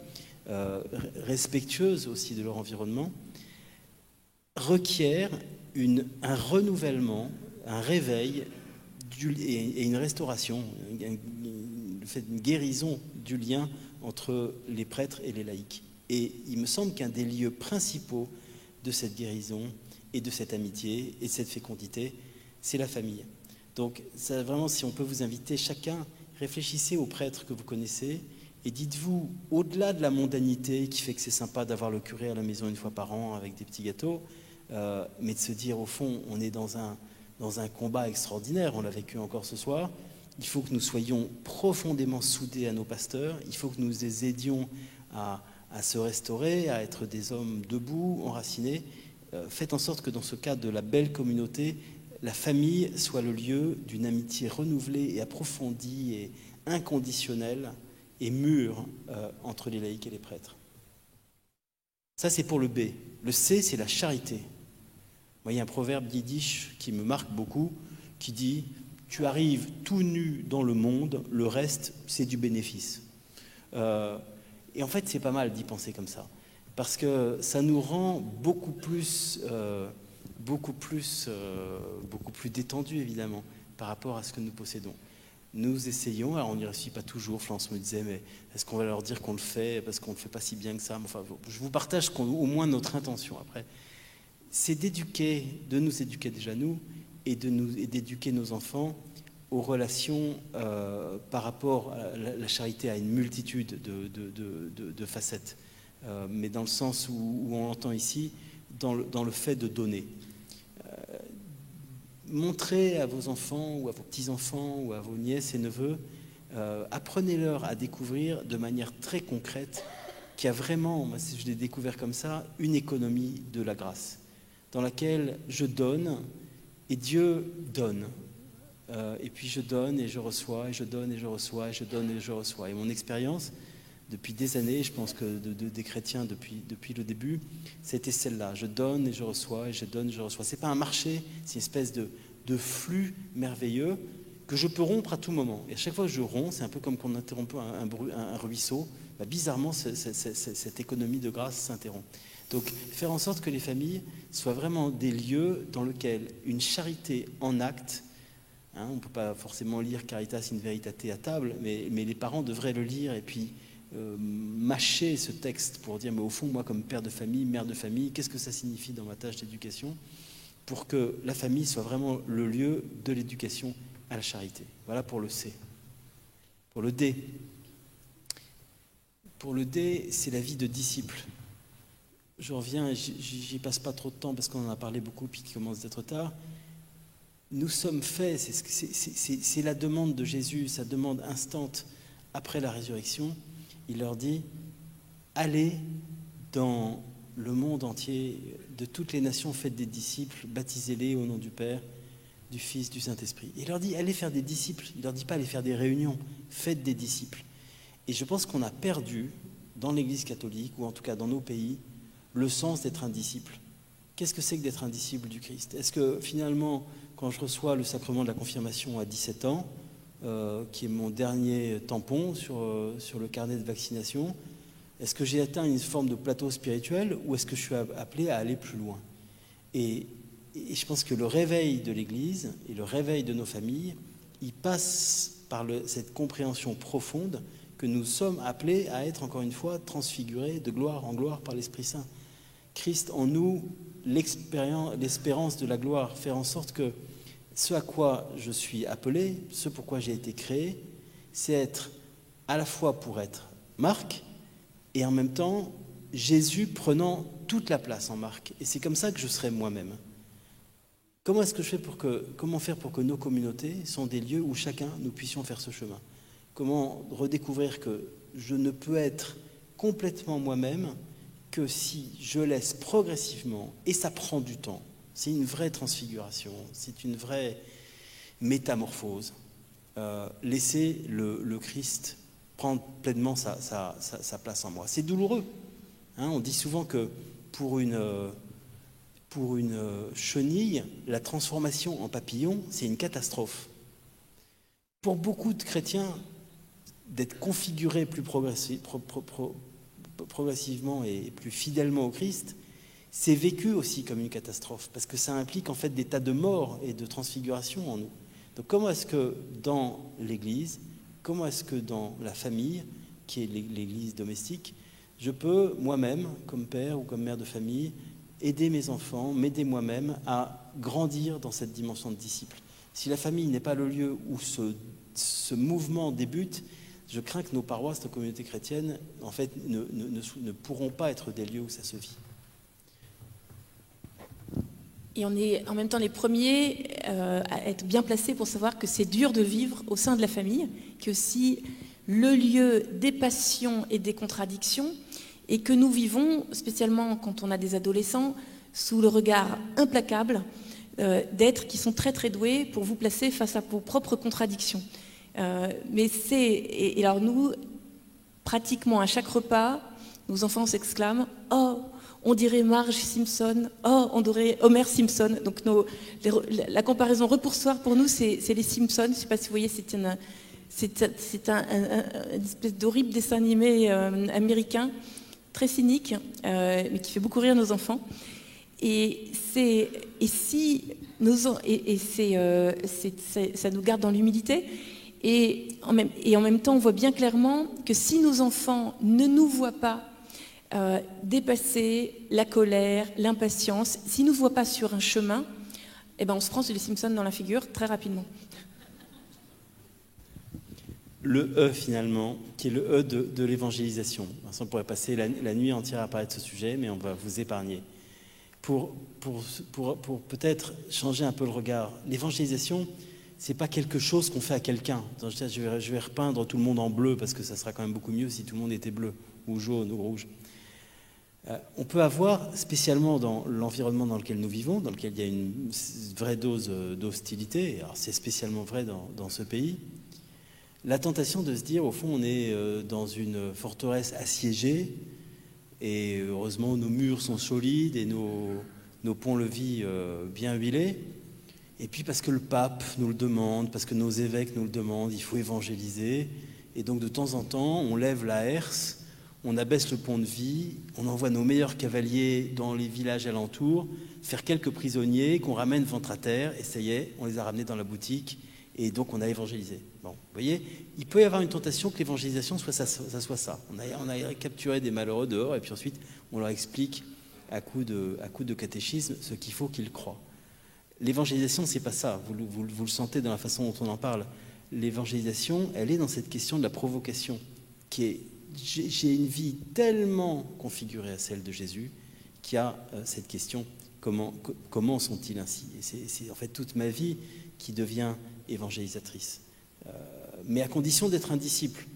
respectueuses aussi de leur environnement, requiert un renouvellement, un réveil et une restauration, le fait d'une guérison du lien entre les prêtres et les laïcs. Et il me semble qu'un des lieux principaux de cette guérison et de cette amitié et de cette fécondité, c'est la famille. Donc, ça, vraiment, si on peut vous inviter, chacun, réfléchissez aux prêtres que vous connaissez et dites-vous, au-delà de la mondanité qui fait que c'est sympa d'avoir le curé à la maison une fois par an avec des petits gâteaux, mais de se dire, au fond, on est dans un combat extraordinaire, on l'a vécu encore ce soir. Il faut que nous soyons profondément soudés à nos pasteurs, il faut que nous les aidions à se restaurer, à être des hommes debout, enracinés. Faites en sorte que dans ce cadre de la belle communauté, la famille soit le lieu d'une amitié renouvelée et approfondie et inconditionnelle et mûre entre les laïcs et les prêtres. Ça, c'est pour le B. Le C, c'est la charité. Moi, il y a un proverbe yiddish qui me marque beaucoup, qui dit « Tu arrives tout nu dans le monde, le reste, c'est du bénéfice ». Et en fait, c'est pas mal d'y penser comme ça, parce que ça nous rend beaucoup plus détendus, évidemment, par rapport à ce que nous possédons. Nous essayons, alors on n'y réussit pas toujours, Florence me disait, mais est-ce qu'on va leur dire qu'on le fait, parce qu'on ne le fait pas si bien que ça? Enfin, je vous partage au moins notre intention après. C'est de nous éduquer déjà nous, et d'éduquer nos enfants aux relations par rapport à la charité à une multitude de facettes, mais dans le sens où on l'entend ici, dans le fait de donner. Montrez à vos enfants ou à vos petits-enfants ou à vos nièces et neveux, apprenez-leur à découvrir de manière très concrète qu'il y a vraiment, moi, je l'ai découvert comme ça, une économie de la grâce, dans laquelle je donne et Dieu donne. Et puis je donne et je reçois, et je donne et je reçois, et je donne et je reçois. Et mon expérience, depuis des années, je pense que des chrétiens depuis le début, c'était celle-là. Je donne et je reçois, et je donne et je reçois. Ce n'est pas un marché, c'est une espèce de flux merveilleux que je peux rompre à tout moment. Et à chaque fois que je romps, c'est un peu comme qu'on interrompt un ruisseau. Bah, bizarrement, cette économie de grâce s'interrompt. Donc, faire en sorte que les familles soient vraiment des lieux dans lesquels une charité en acte, on ne peut pas forcément lire Caritas in Veritate à table, mais les parents devraient le lire et puis mâcher ce texte pour dire, mais au fond, moi, comme père de famille, mère de famille, qu'est-ce que ça signifie dans ma tâche d'éducation, pour que la famille soit vraiment le lieu de l'éducation à la charité. Voilà pour le C. Pour le D. Pour le D, c'est la vie de disciple. Je reviens, j'y passe pas trop de temps parce qu'on en a parlé beaucoup puis qu'il commence d'être tard. Nous sommes faits, c'est la demande de Jésus, sa demande instante après la résurrection. Il leur dit, allez dans le monde entier, de toutes les nations, faites des disciples, baptisez-les au nom du Père, du Fils, du Saint-Esprit. Il leur dit, allez faire des disciples. Il ne leur dit pas, allez faire des réunions, faites des disciples. Et je pense qu'on a perdu, dans l'Église catholique, ou en tout cas dans nos pays, le sens d'être un disciple. qu'est-ce que c'est que d'être un disciple du Christ? Est-ce que finalement, quand je reçois le sacrement de la confirmation à 17 ans, qui est mon dernier tampon sur le carnet de vaccination, est-ce que j'ai atteint une forme de plateau spirituel ou est-ce que je suis appelé à aller plus loin? Et je pense que le réveil de l'Église et le réveil de nos familles, il passe par cette compréhension profonde que nous sommes appelés à être, encore une fois, transfigurés de gloire en gloire par l'Esprit Saint. Christ en nous, l'espérance de la gloire, faire en sorte que ce à quoi je suis appelé, ce pourquoi j'ai été créé, c'est être à la fois pour être Marc et en même temps Jésus prenant toute la place en Marc. Et c'est comme ça que je serai moi-même. Comment faire pour que nos communautés sont des lieux où chacun nous puissions faire ce chemin? Comment redécouvrir que je ne peux être complètement moi-même que si je laisse progressivement, et ça prend du temps, c'est une vraie transfiguration, c'est une vraie métamorphose, laisser le Christ prendre pleinement sa place en moi. C'est douloureux. Hein, on dit souvent que pour une chenille, la transformation en papillon, c'est une catastrophe. Pour beaucoup de chrétiens, d'être configurés plus progressivement et plus fidèlement au Christ, c'est vécu aussi comme une catastrophe, parce que ça implique en fait des tas de morts et de transfiguration en nous. Donc comment est-ce que dans l'Église, comment est-ce que dans la famille, qui est l'Église domestique, je peux moi-même, comme père ou comme mère de famille, aider mes enfants, m'aider moi-même à grandir dans cette dimension de disciple. Si la famille n'est pas le lieu où ce mouvement débute, je crains que nos paroisses, nos communautés chrétiennes, en fait, ne pourront pas être des lieux où ça se vit. Et on est en même temps les premiers à être bien placés pour savoir que c'est dur de vivre au sein de la famille, que aussi le lieu des passions et des contradictions, et que nous vivons, spécialement quand on a des adolescents, sous le regard implacable d'êtres qui sont très très doués pour vous placer face à vos propres contradictions. Et alors nous, pratiquement à chaque repas, nos enfants s'exclament « Oh, on dirait Marge Simpson, oh, on dirait Homer Simpson ». Donc la comparaison repoussoire pour nous, c'est les Simpsons. Je ne sais pas si vous voyez, c'est une espèce d'horrible dessin animé américain, très cynique, mais qui fait beaucoup rire nos enfants. Ça nous garde dans l'humilité. Et en même temps, on voit bien clairement que si nos enfants ne nous voient pas dépasser la colère, l'impatience, s'ils ne nous voient pas sur un chemin, eh ben on se prend sur les Simpsons dans la figure très rapidement. Le E finalement, qui est le E de l'évangélisation. On pourrait passer la nuit entière à parler de ce sujet, mais on va vous épargner. Pour peut-être changer un peu le regard, l'évangélisation, c'est pas quelque chose qu'on fait à quelqu'un. Je vais repeindre tout le monde en bleu parce que ça sera quand même beaucoup mieux si tout le monde était bleu ou jaune ou rouge. On peut avoir, spécialement dans l'environnement dans lequel nous vivons, dans lequel il y a une vraie dose d'hostilité, alors c'est spécialement vrai dans ce pays, la tentation de se dire, au fond, on est dans une forteresse assiégée et heureusement nos murs sont solides et nos ponts-levis bien huilés. Et puis parce que le pape nous le demande, parce que nos évêques nous le demandent, il faut évangéliser. Et donc de temps en temps, on lève la herse, on abaisse le pont de vie, on envoie nos meilleurs cavaliers dans les villages alentours, faire quelques prisonniers qu'on ramène ventre à terre, et ça y est, on les a ramenés dans la boutique, et donc on a évangélisé. Bon, vous voyez, il peut y avoir une tentation que l'évangélisation soit ça. On a capturé des malheureux dehors, et puis ensuite on leur explique à coup de catéchisme ce qu'il faut qu'ils croient. L'évangélisation, c'est pas ça. Vous le sentez dans la façon dont on en parle. L'évangélisation, elle est dans cette question de la provocation, qui est j'ai une vie tellement configurée à celle de Jésus qu'il y a cette question comment sont-ils ainsi? Et c'est en fait toute ma vie qui devient évangélisatrice, mais à condition d'être un disciple.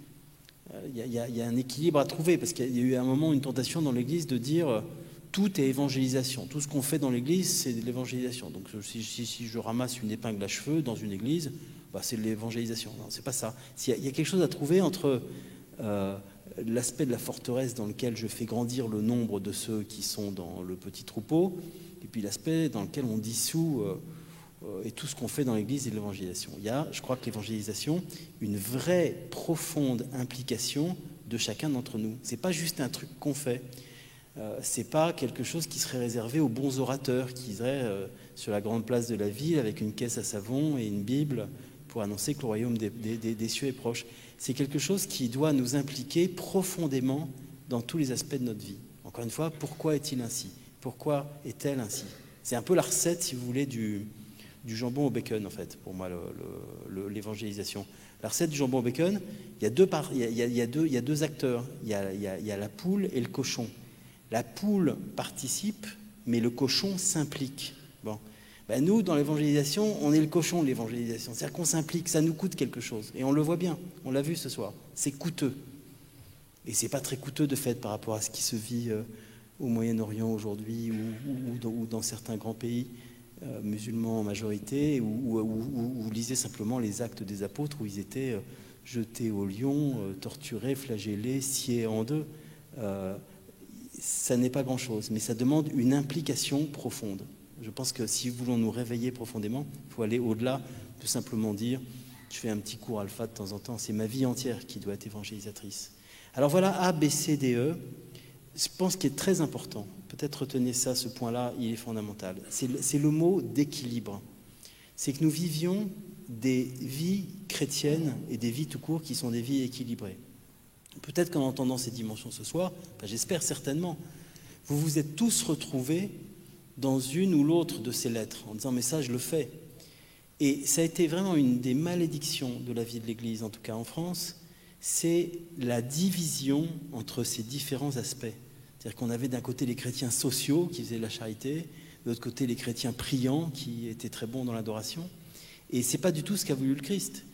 Il y a un équilibre à trouver parce qu'il y a eu à un moment une tentation dans l'Église de dire tout est évangélisation. Tout ce qu'on fait dans l'Église, c'est de l'évangélisation. Donc si je ramasse une épingle à cheveux dans une église, c'est de l'évangélisation. Non, c'est pas ça. Il y a quelque chose à trouver entre l'aspect de la forteresse dans lequel je fais grandir le nombre de ceux qui sont dans le petit troupeau et puis l'aspect dans lequel on dissout et tout ce qu'on fait dans l'Église et l'évangélisation. Il y a, je crois que l'évangélisation, une vraie, profonde implication de chacun d'entre nous. Ce n'est pas juste un truc qu'on fait. Ce n'est pas quelque chose qui serait réservé aux bons orateurs qui iraient sur la grande place de la ville avec une caisse à savon et une Bible pour annoncer que le royaume des cieux est proche. C'est quelque chose qui doit nous impliquer profondément dans tous les aspects de notre vie. Encore une fois, pourquoi est-il ainsi? Pourquoi est-elle ainsi? C'est un peu la recette, si vous voulez, du jambon au bacon, en fait, pour moi, l'évangélisation. La recette du jambon au bacon, il y a deux acteurs. Il y a la poule et le cochon. La poule participe, mais le cochon s'implique. Bon. Ben nous, dans l'évangélisation, on est le cochon de l'évangélisation. C'est-à-dire qu'on s'implique, ça nous coûte quelque chose. Et on le voit bien, on l'a vu ce soir. C'est coûteux. Et c'est pas très coûteux de fait par rapport à ce qui se vit au Moyen-Orient aujourd'hui ou dans certains grands pays musulmans en majorité, où vous lisez simplement les Actes des Apôtres où ils étaient jetés au lion, torturés, flagellés, sciés en deux. Ça n'est pas grand-chose, mais ça demande une implication profonde. Je pense que si nous voulons nous réveiller profondément, il faut aller au-delà de simplement dire je fais un petit cours alpha de temps en temps, c'est ma vie entière qui doit être évangélisatrice. Alors voilà, A, B, C, D, E. Je pense qu'il est très important, peut-être retenez ça, ce point-là, il est fondamental. C'est le mot d'équilibre. C'est que nous vivions des vies chrétiennes et des vies tout court qui sont des vies équilibrées. Peut-être qu'en entendant ces dimensions ce soir, j'espère certainement, vous vous êtes tous retrouvés dans une ou l'autre de ces lettres, en disant « mais ça, je le fais ». Et ça a été vraiment une des malédictions de la vie de l'Église, en tout cas en France, c'est la division entre ces différents aspects. C'est-à-dire qu'on avait d'un côté les chrétiens sociaux qui faisaient de la charité, de l'autre côté les chrétiens priants qui étaient très bons dans l'adoration. Et ce n'est pas du tout ce qu'a voulu le Christ.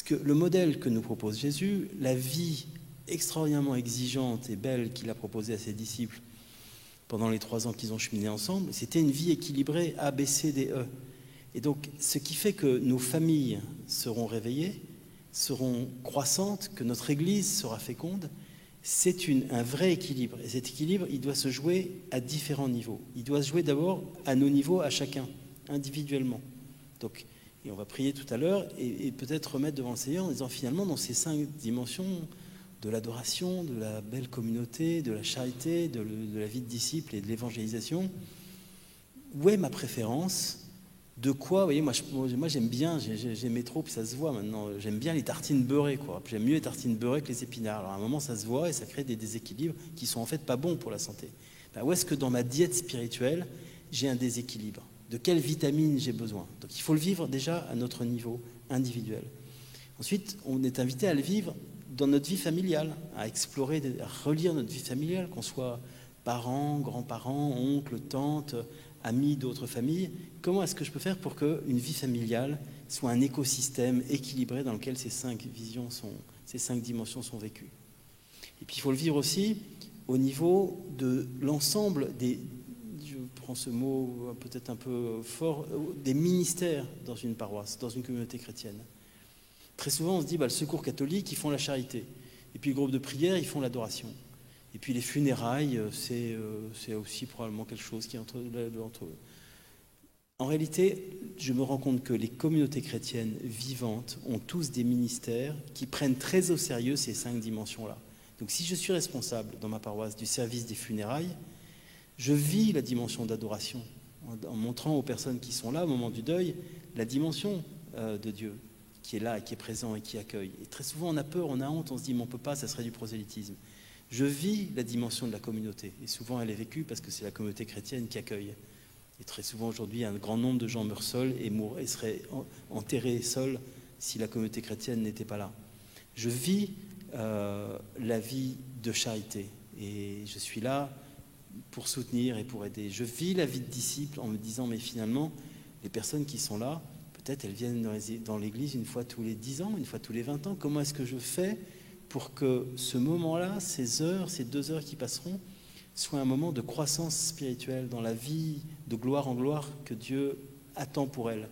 Le modèle que nous propose Jésus, la vie extraordinairement exigeante et belle qu'il a proposée à ses disciples pendant les 3 ans qu'ils ont cheminé ensemble, c'était une vie équilibrée A, B, C, D, E. Et donc, ce qui fait que nos familles seront réveillées, seront croissantes, que notre Église sera féconde, c'est un vrai équilibre. Et cet équilibre, il doit se jouer à différents niveaux. Il doit se jouer d'abord à nos niveaux, à chacun, individuellement. Donc, et on va prier tout à l'heure et peut-être remettre devant le Seigneur en disant finalement, dans ces 5 dimensions de l'adoration, de la belle communauté, de la charité, de la vie de disciple et de l'évangélisation, où est ma préférence? De quoi, vous voyez, moi j'aime bien, j'aimais trop, puis ça se voit maintenant, j'aime bien les tartines beurrées, quoi. J'aime mieux les tartines beurrées que les épinards. Alors à un moment ça se voit et ça crée des déséquilibres qui sont en fait pas bons pour la santé. Ben, où est-ce que dans ma diète spirituelle, j'ai un déséquilibre? De quelles vitamines j'ai besoin? Donc il faut le vivre déjà à notre niveau individuel. Ensuite, on est invité à le vivre dans notre vie familiale, à explorer, à relire notre vie familiale, qu'on soit parents, grands-parents, oncles, tantes, amis d'autres familles. Comment est-ce que je peux faire pour qu'une vie familiale soit un écosystème équilibré dans lequel ces 5 dimensions sont vécues? Et puis il faut le vivre aussi au niveau de l'ensemble je prends ce mot peut-être un peu fort, des ministères dans une paroisse, dans une communauté chrétienne. Très souvent, on se dit, le secours catholique, ils font la charité. Et puis le groupe de prière, ils font l'adoration. Et puis les funérailles, c'est aussi probablement quelque chose qui est entre eux. En réalité, je me rends compte que les communautés chrétiennes vivantes ont tous des ministères qui prennent très au sérieux ces 5 dimensions-là. Donc si je suis responsable dans ma paroisse du service des funérailles, je vis la dimension d'adoration en montrant aux personnes qui sont là au moment du deuil la dimension de Dieu qui est là et qui est présent et qui accueille. Et très souvent on a peur, on a honte, on se dit mais on ne peut pas, ça serait du prosélytisme. Je vis la dimension de la communauté et souvent elle est vécue parce que c'est la communauté chrétienne qui accueille. Et très souvent aujourd'hui un grand nombre de gens meurent seuls et seraient enterrés seuls si la communauté chrétienne n'était pas là. Je vis la vie de charité et je suis là pour soutenir et pour aider. Je vis la vie de disciple en me disant mais finalement les personnes qui sont là, peut-être elles viennent dans l'église une fois tous les 10 ans, une fois tous les 20 ans. Comment est-ce que je fais pour que ce moment-là, ces 2 heures qui passeront, soit un moment de croissance spirituelle dans la vie de gloire en gloire que Dieu attend pour elle.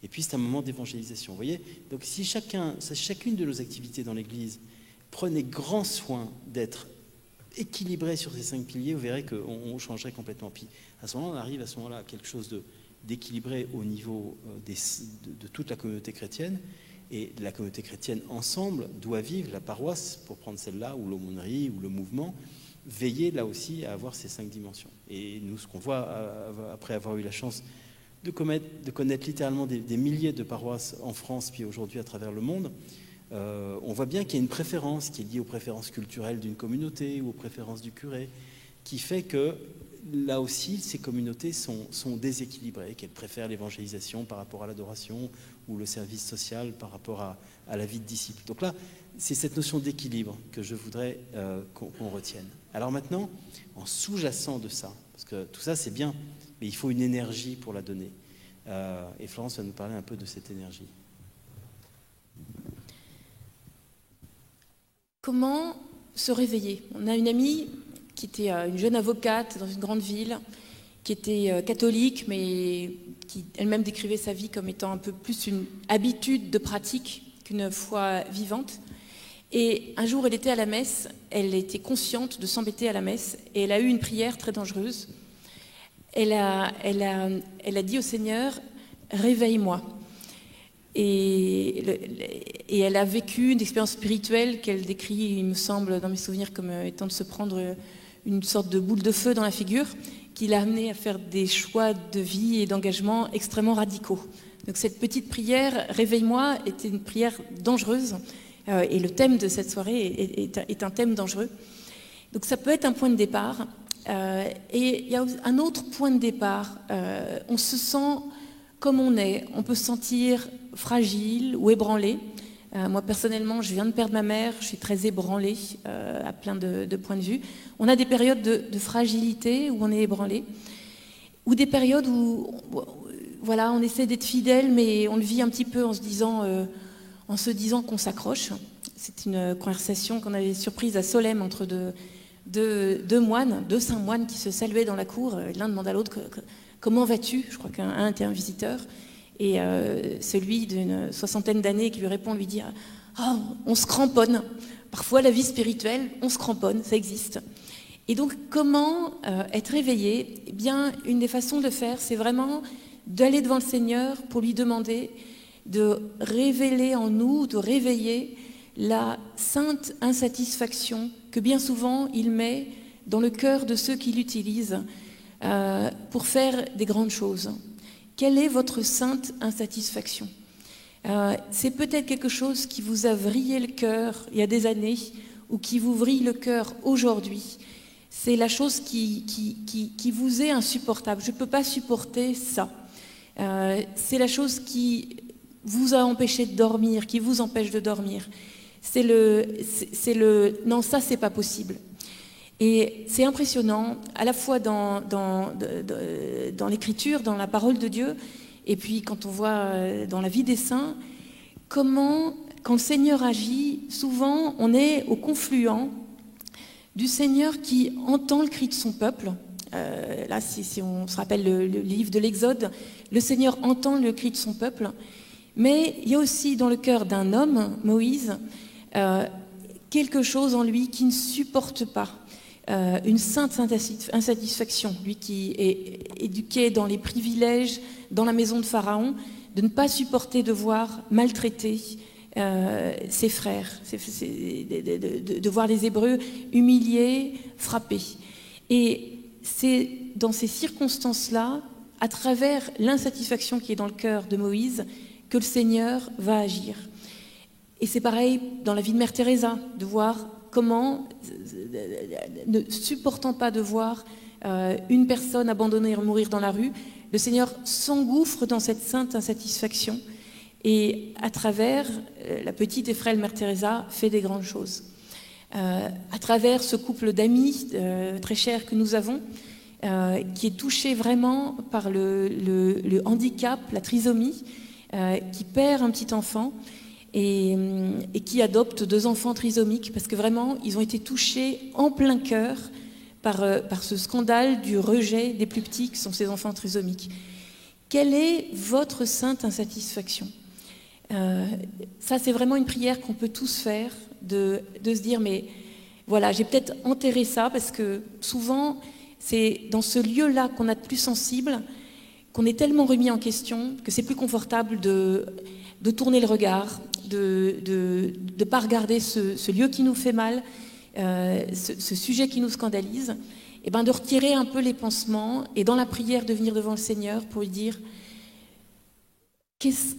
Et puis c'est un moment d'évangélisation. Vous voyez? Donc si chacune de nos activités dans l'Église prenait grand soin d'être équilibré sur ces 5 piliers, vous verrez qu'on changerait complètement. Puis à ce moment-là, on arrive à quelque chose d'équilibré au niveau de toute la communauté chrétienne. Et la communauté chrétienne ensemble doit vivre, la paroisse, pour prendre celle-là, ou l'aumônerie, ou le mouvement, veiller là aussi à avoir ces 5 dimensions. Et nous, ce qu'on voit, après avoir eu la chance de connaître littéralement des milliers de paroisses en France, puis aujourd'hui à travers le monde, on voit bien qu'il y a une préférence qui est liée aux préférences culturelles d'une communauté ou aux préférences du curé, qui fait que là aussi, ces communautés sont déséquilibrées, qu'elles préfèrent l'évangélisation par rapport à l'adoration ou le service social par rapport à la vie de disciple. Donc là, c'est cette notion d'équilibre que je voudrais qu'on retienne. Alors maintenant, en sous-jacent de ça, parce que tout ça c'est bien, mais il faut une énergie pour la donner. Et Florence va nous parler un peu de cette énergie. Comment se réveiller? On a une amie qui était une jeune avocate dans une grande ville, qui était catholique, mais qui elle-même décrivait sa vie comme étant un peu plus une habitude de pratique qu'une foi vivante. Et un jour, elle était à la messe, elle était consciente de s'embêter à la messe, et elle a eu une prière très dangereuse. Elle a dit au Seigneur, « Réveille-moi ». Et elle a vécu une expérience spirituelle qu'elle décrit, il me semble, dans mes souvenirs, comme étant de se prendre une sorte de boule de feu dans la figure, qui l'a amenée à faire des choix de vie et d'engagement extrêmement radicaux. Donc cette petite prière, « Réveille-moi », était une prière dangereuse, et le thème de cette soirée est un thème dangereux. Donc ça peut être un point de départ. Et il y a un autre point de départ. On se sent comme on est. On peut se sentir fragile ou ébranlé. Moi, personnellement, je viens de perdre ma mère. Je suis très ébranlée à plein de points de vue. On a des périodes de fragilité où on est ébranlé. Ou des périodes où voilà, on essaie d'être fidèle, mais on le vit un petit peu en se disant qu'on s'accroche. C'est une conversation qu'on avait surprise à Solesmes entre deux moines, 2 saints moines qui se saluaient dans la cour. L'un demande à l'autre « Comment vas-tu ?» Je crois qu'un était un visiteur. Et celui d'une 60aine d'années qui lui répond lui dit « Oh, on se cramponne. Parfois, la vie spirituelle, on se cramponne, ça existe. » Et donc, comment être éveillé? Eh bien, une des façons de le faire, c'est vraiment d'aller devant le Seigneur pour lui demander de révéler en nous, de réveiller la sainte insatisfaction que bien souvent il met dans le cœur de ceux qui l'utilisent pour faire des grandes choses. Quelle est votre sainte insatisfaction? C'est peut-être quelque chose qui vous a vrillé le cœur il y a des années ou qui vous vrille le cœur aujourd'hui. C'est la chose qui vous est insupportable. Je ne peux pas supporter ça. C'est la chose qui vous a empêché de dormir, qui vous empêche de dormir. C'est le non, ça c'est pas possible. Et c'est impressionnant, à la fois dans l'écriture, dans la parole de Dieu, et puis quand on voit dans la vie des saints, comment, quand le Seigneur agit, souvent on est au confluent du Seigneur qui entend le cri de son peuple. Là, si on se rappelle le livre de l'Exode, le Seigneur entend le cri de son peuple. Mais il y a aussi dans le cœur d'un homme, Moïse, quelque chose en lui qui ne supporte pas une sainte insatisfaction. Lui qui est éduqué dans les privilèges, dans la maison de Pharaon, de ne pas supporter de voir maltraiter ses frères, de voir les Hébreux humiliés, frappés. Et c'est dans ces circonstances-là, à travers l'insatisfaction qui est dans le cœur de Moïse, que le Seigneur va agir. Et c'est pareil dans la vie de Mère Teresa, de voir comment, ne supportant pas de voir une personne abandonnée et mourir dans la rue, le Seigneur s'engouffre dans cette sainte insatisfaction et à travers la petite et frêle Mère Teresa fait des grandes choses. À travers ce couple d'amis très chers que nous avons, qui est touché vraiment par le handicap, la trisomie, qui perd un petit enfant et qui adopte 2 enfants trisomiques parce que vraiment ils ont été touchés en plein cœur par ce scandale du rejet des plus petits qui sont ces enfants trisomiques. Quelle est votre sainte insatisfaction? Ça c'est vraiment une prière qu'on peut tous faire, de se dire mais voilà, j'ai peut-être enterré ça parce que souvent, c'est dans ce lieu-là qu'on a de plus sensible, qu'on est tellement remis en question que c'est plus confortable de tourner le regard, de ne pas regarder ce lieu qui nous fait mal, ce sujet qui nous scandalise, et ben de retirer un peu les pansements et dans la prière de venir devant le Seigneur pour lui dire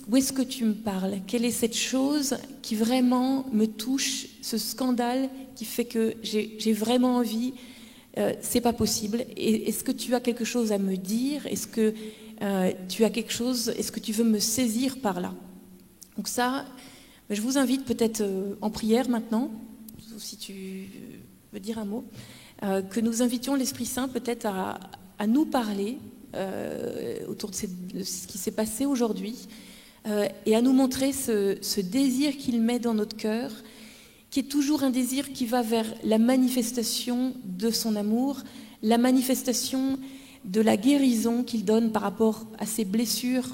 où est-ce que tu me parles? Quelle est cette chose qui vraiment me touche, ce scandale qui fait que j'ai vraiment envie, c'est pas possible. Est-ce que tu as quelque chose à me dire? Est-ce que tu as quelque chose? Est-ce que tu veux me saisir par là? Donc ça, je vous invite peut-être en prière maintenant, si tu veux dire un mot, que nous invitions l'Esprit Saint peut-être à nous parler autour de ce qui s'est passé aujourd'hui et à nous montrer ce désir qu'il met dans notre cœur, qui est toujours un désir qui va vers la manifestation de son amour, la manifestation de la guérison qu'il donne par rapport à ses blessures,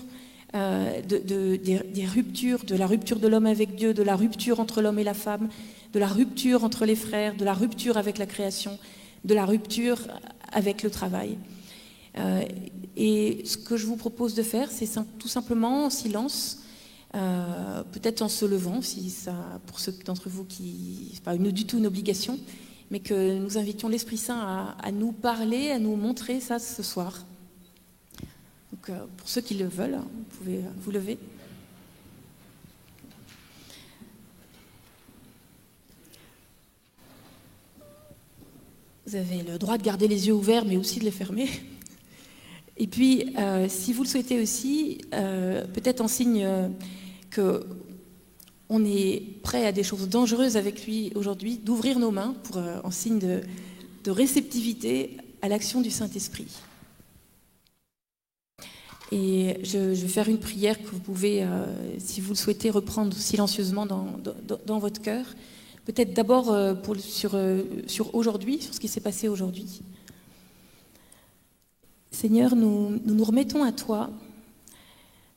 des ruptures, de la rupture de l'homme avec Dieu, de la rupture entre l'homme et la femme, de la rupture entre les frères, de la rupture avec la création, de la rupture avec le travail. Et ce que je vous propose de faire, c'est tout simplement en silence, peut-être en se levant, si ça, pour ceux d'entre vous qui, c'est pas du tout une obligation, mais que nous invitions l'Esprit Saint à nous parler, à nous montrer ça ce soir. Donc, pour ceux qui le veulent, vous pouvez vous lever. Vous avez le droit de garder les yeux ouverts, mais aussi de les fermer. Et puis, si vous le souhaitez aussi, peut-être en signe qu'on est prêt à des choses dangereuses avec lui aujourd'hui, d'ouvrir nos mains en signe de réceptivité à l'action du Saint-Esprit. Et je vais faire une prière que vous pouvez, si vous le souhaitez, reprendre silencieusement dans votre cœur. Peut-être d'abord sur aujourd'hui, sur ce qui s'est passé aujourd'hui. Seigneur, nous nous remettons à toi,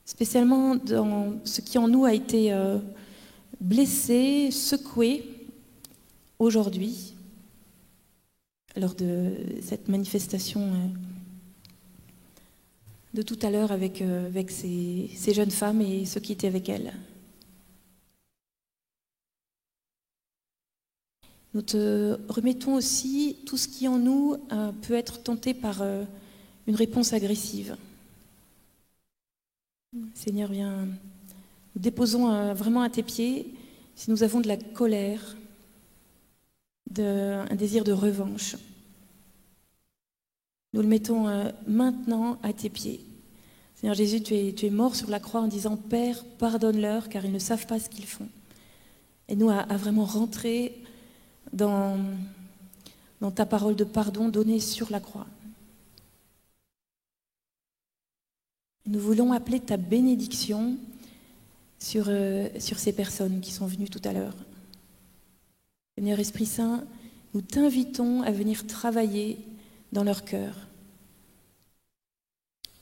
spécialement dans ce qui en nous a été blessé, secoué aujourd'hui, lors de cette manifestation de tout à l'heure avec ces jeunes femmes et ceux qui étaient avec elles. Nous te remettons aussi tout ce qui en nous peut être tenté par une réponse agressive. Seigneur, viens, nous déposons vraiment à tes pieds si nous avons de la colère, un désir de revanche. Nous le mettons maintenant à tes pieds. Seigneur Jésus, tu es mort sur la croix en disant « Père, pardonne-leur car ils ne savent pas ce qu'ils font ». Et nous à vraiment rentrer dans ta parole de pardon donnée sur la croix. Nous voulons appeler ta bénédiction sur ces personnes qui sont venues tout à l'heure. Seigneur Esprit Saint, nous t'invitons à venir travailler dans leur cœur.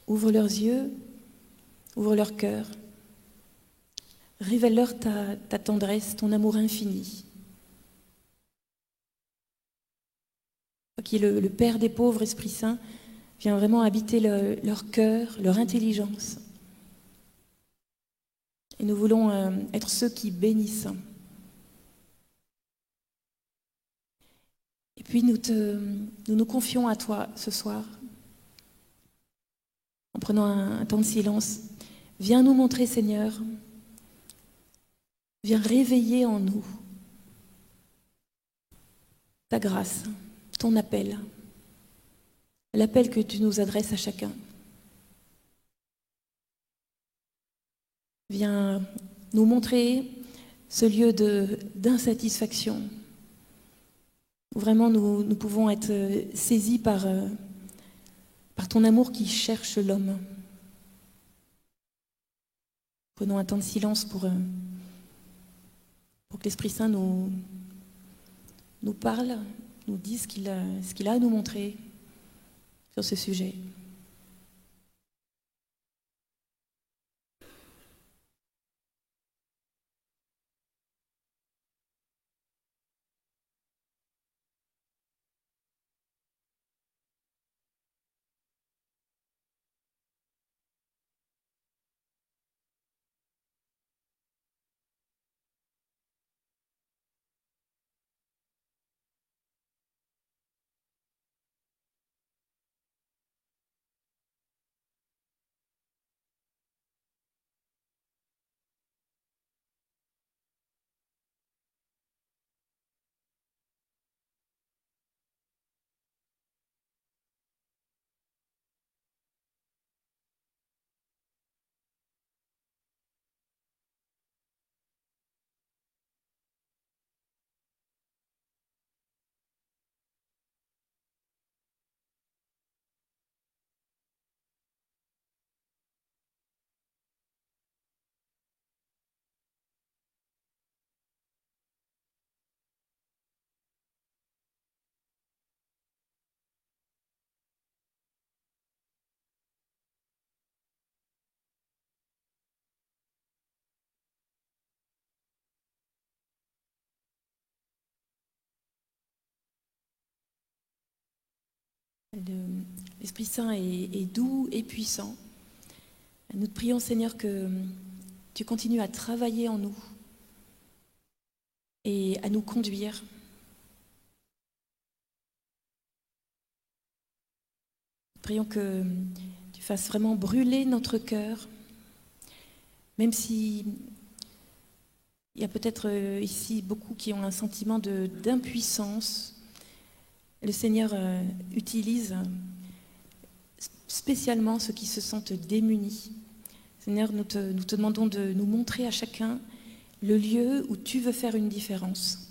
Ouvre leurs yeux, ouvre leur cœur. Révèle-leur ta tendresse, ton amour infini. Toi qui es le Père des pauvres, Esprit Saint, viens vraiment habiter leur cœur, leur intelligence. Et nous voulons être ceux qui bénissent. Et puis nous nous confions à toi ce soir, en prenant un temps de silence. Viens nous montrer, Seigneur, viens réveiller en nous ta grâce, ton appel, l'appel que tu nous adresses à chacun. Viens nous montrer ce lieu d'insatisfaction, où vraiment nous pouvons être saisis par ton amour qui cherche l'homme. Prenons un temps de silence pour que l'Esprit Saint nous parle, nous dise ce qu'il a à nous montrer sur ce sujet. L'Esprit Saint est doux et puissant. Nous te prions, Seigneur, que tu continues à travailler en nous et à nous conduire. Nous prions que tu fasses vraiment brûler notre cœur, même si il y a peut-être ici beaucoup qui ont un sentiment d'impuissance. Le Seigneur utilise spécialement ceux qui se sentent démunis. Seigneur, nous te demandons de nous montrer à chacun le lieu où tu veux faire une différence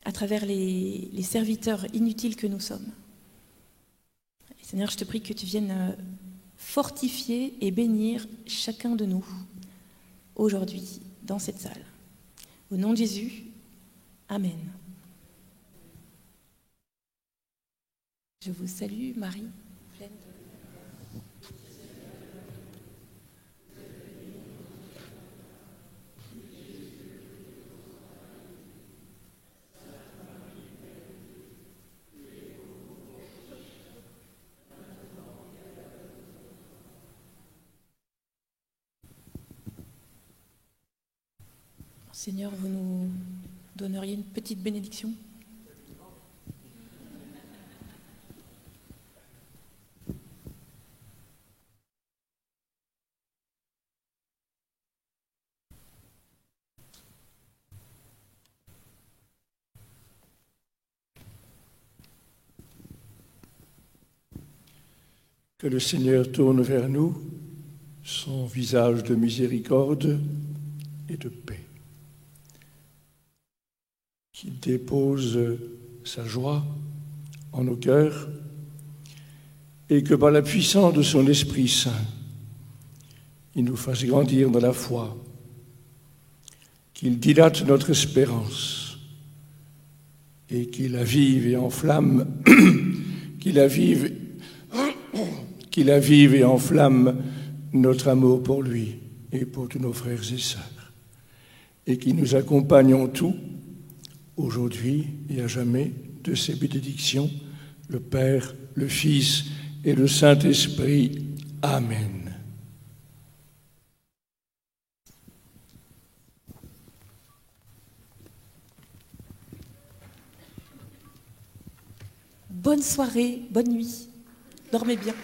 à travers les serviteurs inutiles que nous sommes. Et Seigneur, je te prie que tu viennes fortifier et bénir chacun de nous aujourd'hui dans cette salle. Au nom de Jésus, Amen. Je vous salue, Marie, pleine de... Seigneur, vous nous donneriez une petite bénédiction ? Que le Seigneur tourne vers nous son visage de miséricorde et de paix. Qu'il dépose sa joie en nos cœurs et que par la puissance de son Esprit Saint, il nous fasse grandir dans la foi, qu'il dilate notre espérance et qu'il avive et enflamme, qu'il avive et enflamme notre amour pour lui et pour tous nos frères et sœurs, et qu'il nous accompagne en tout, aujourd'hui et à jamais, de ses bénédictions, le Père, le Fils et le Saint-Esprit. Amen. Bonne soirée, bonne nuit. Dormez bien.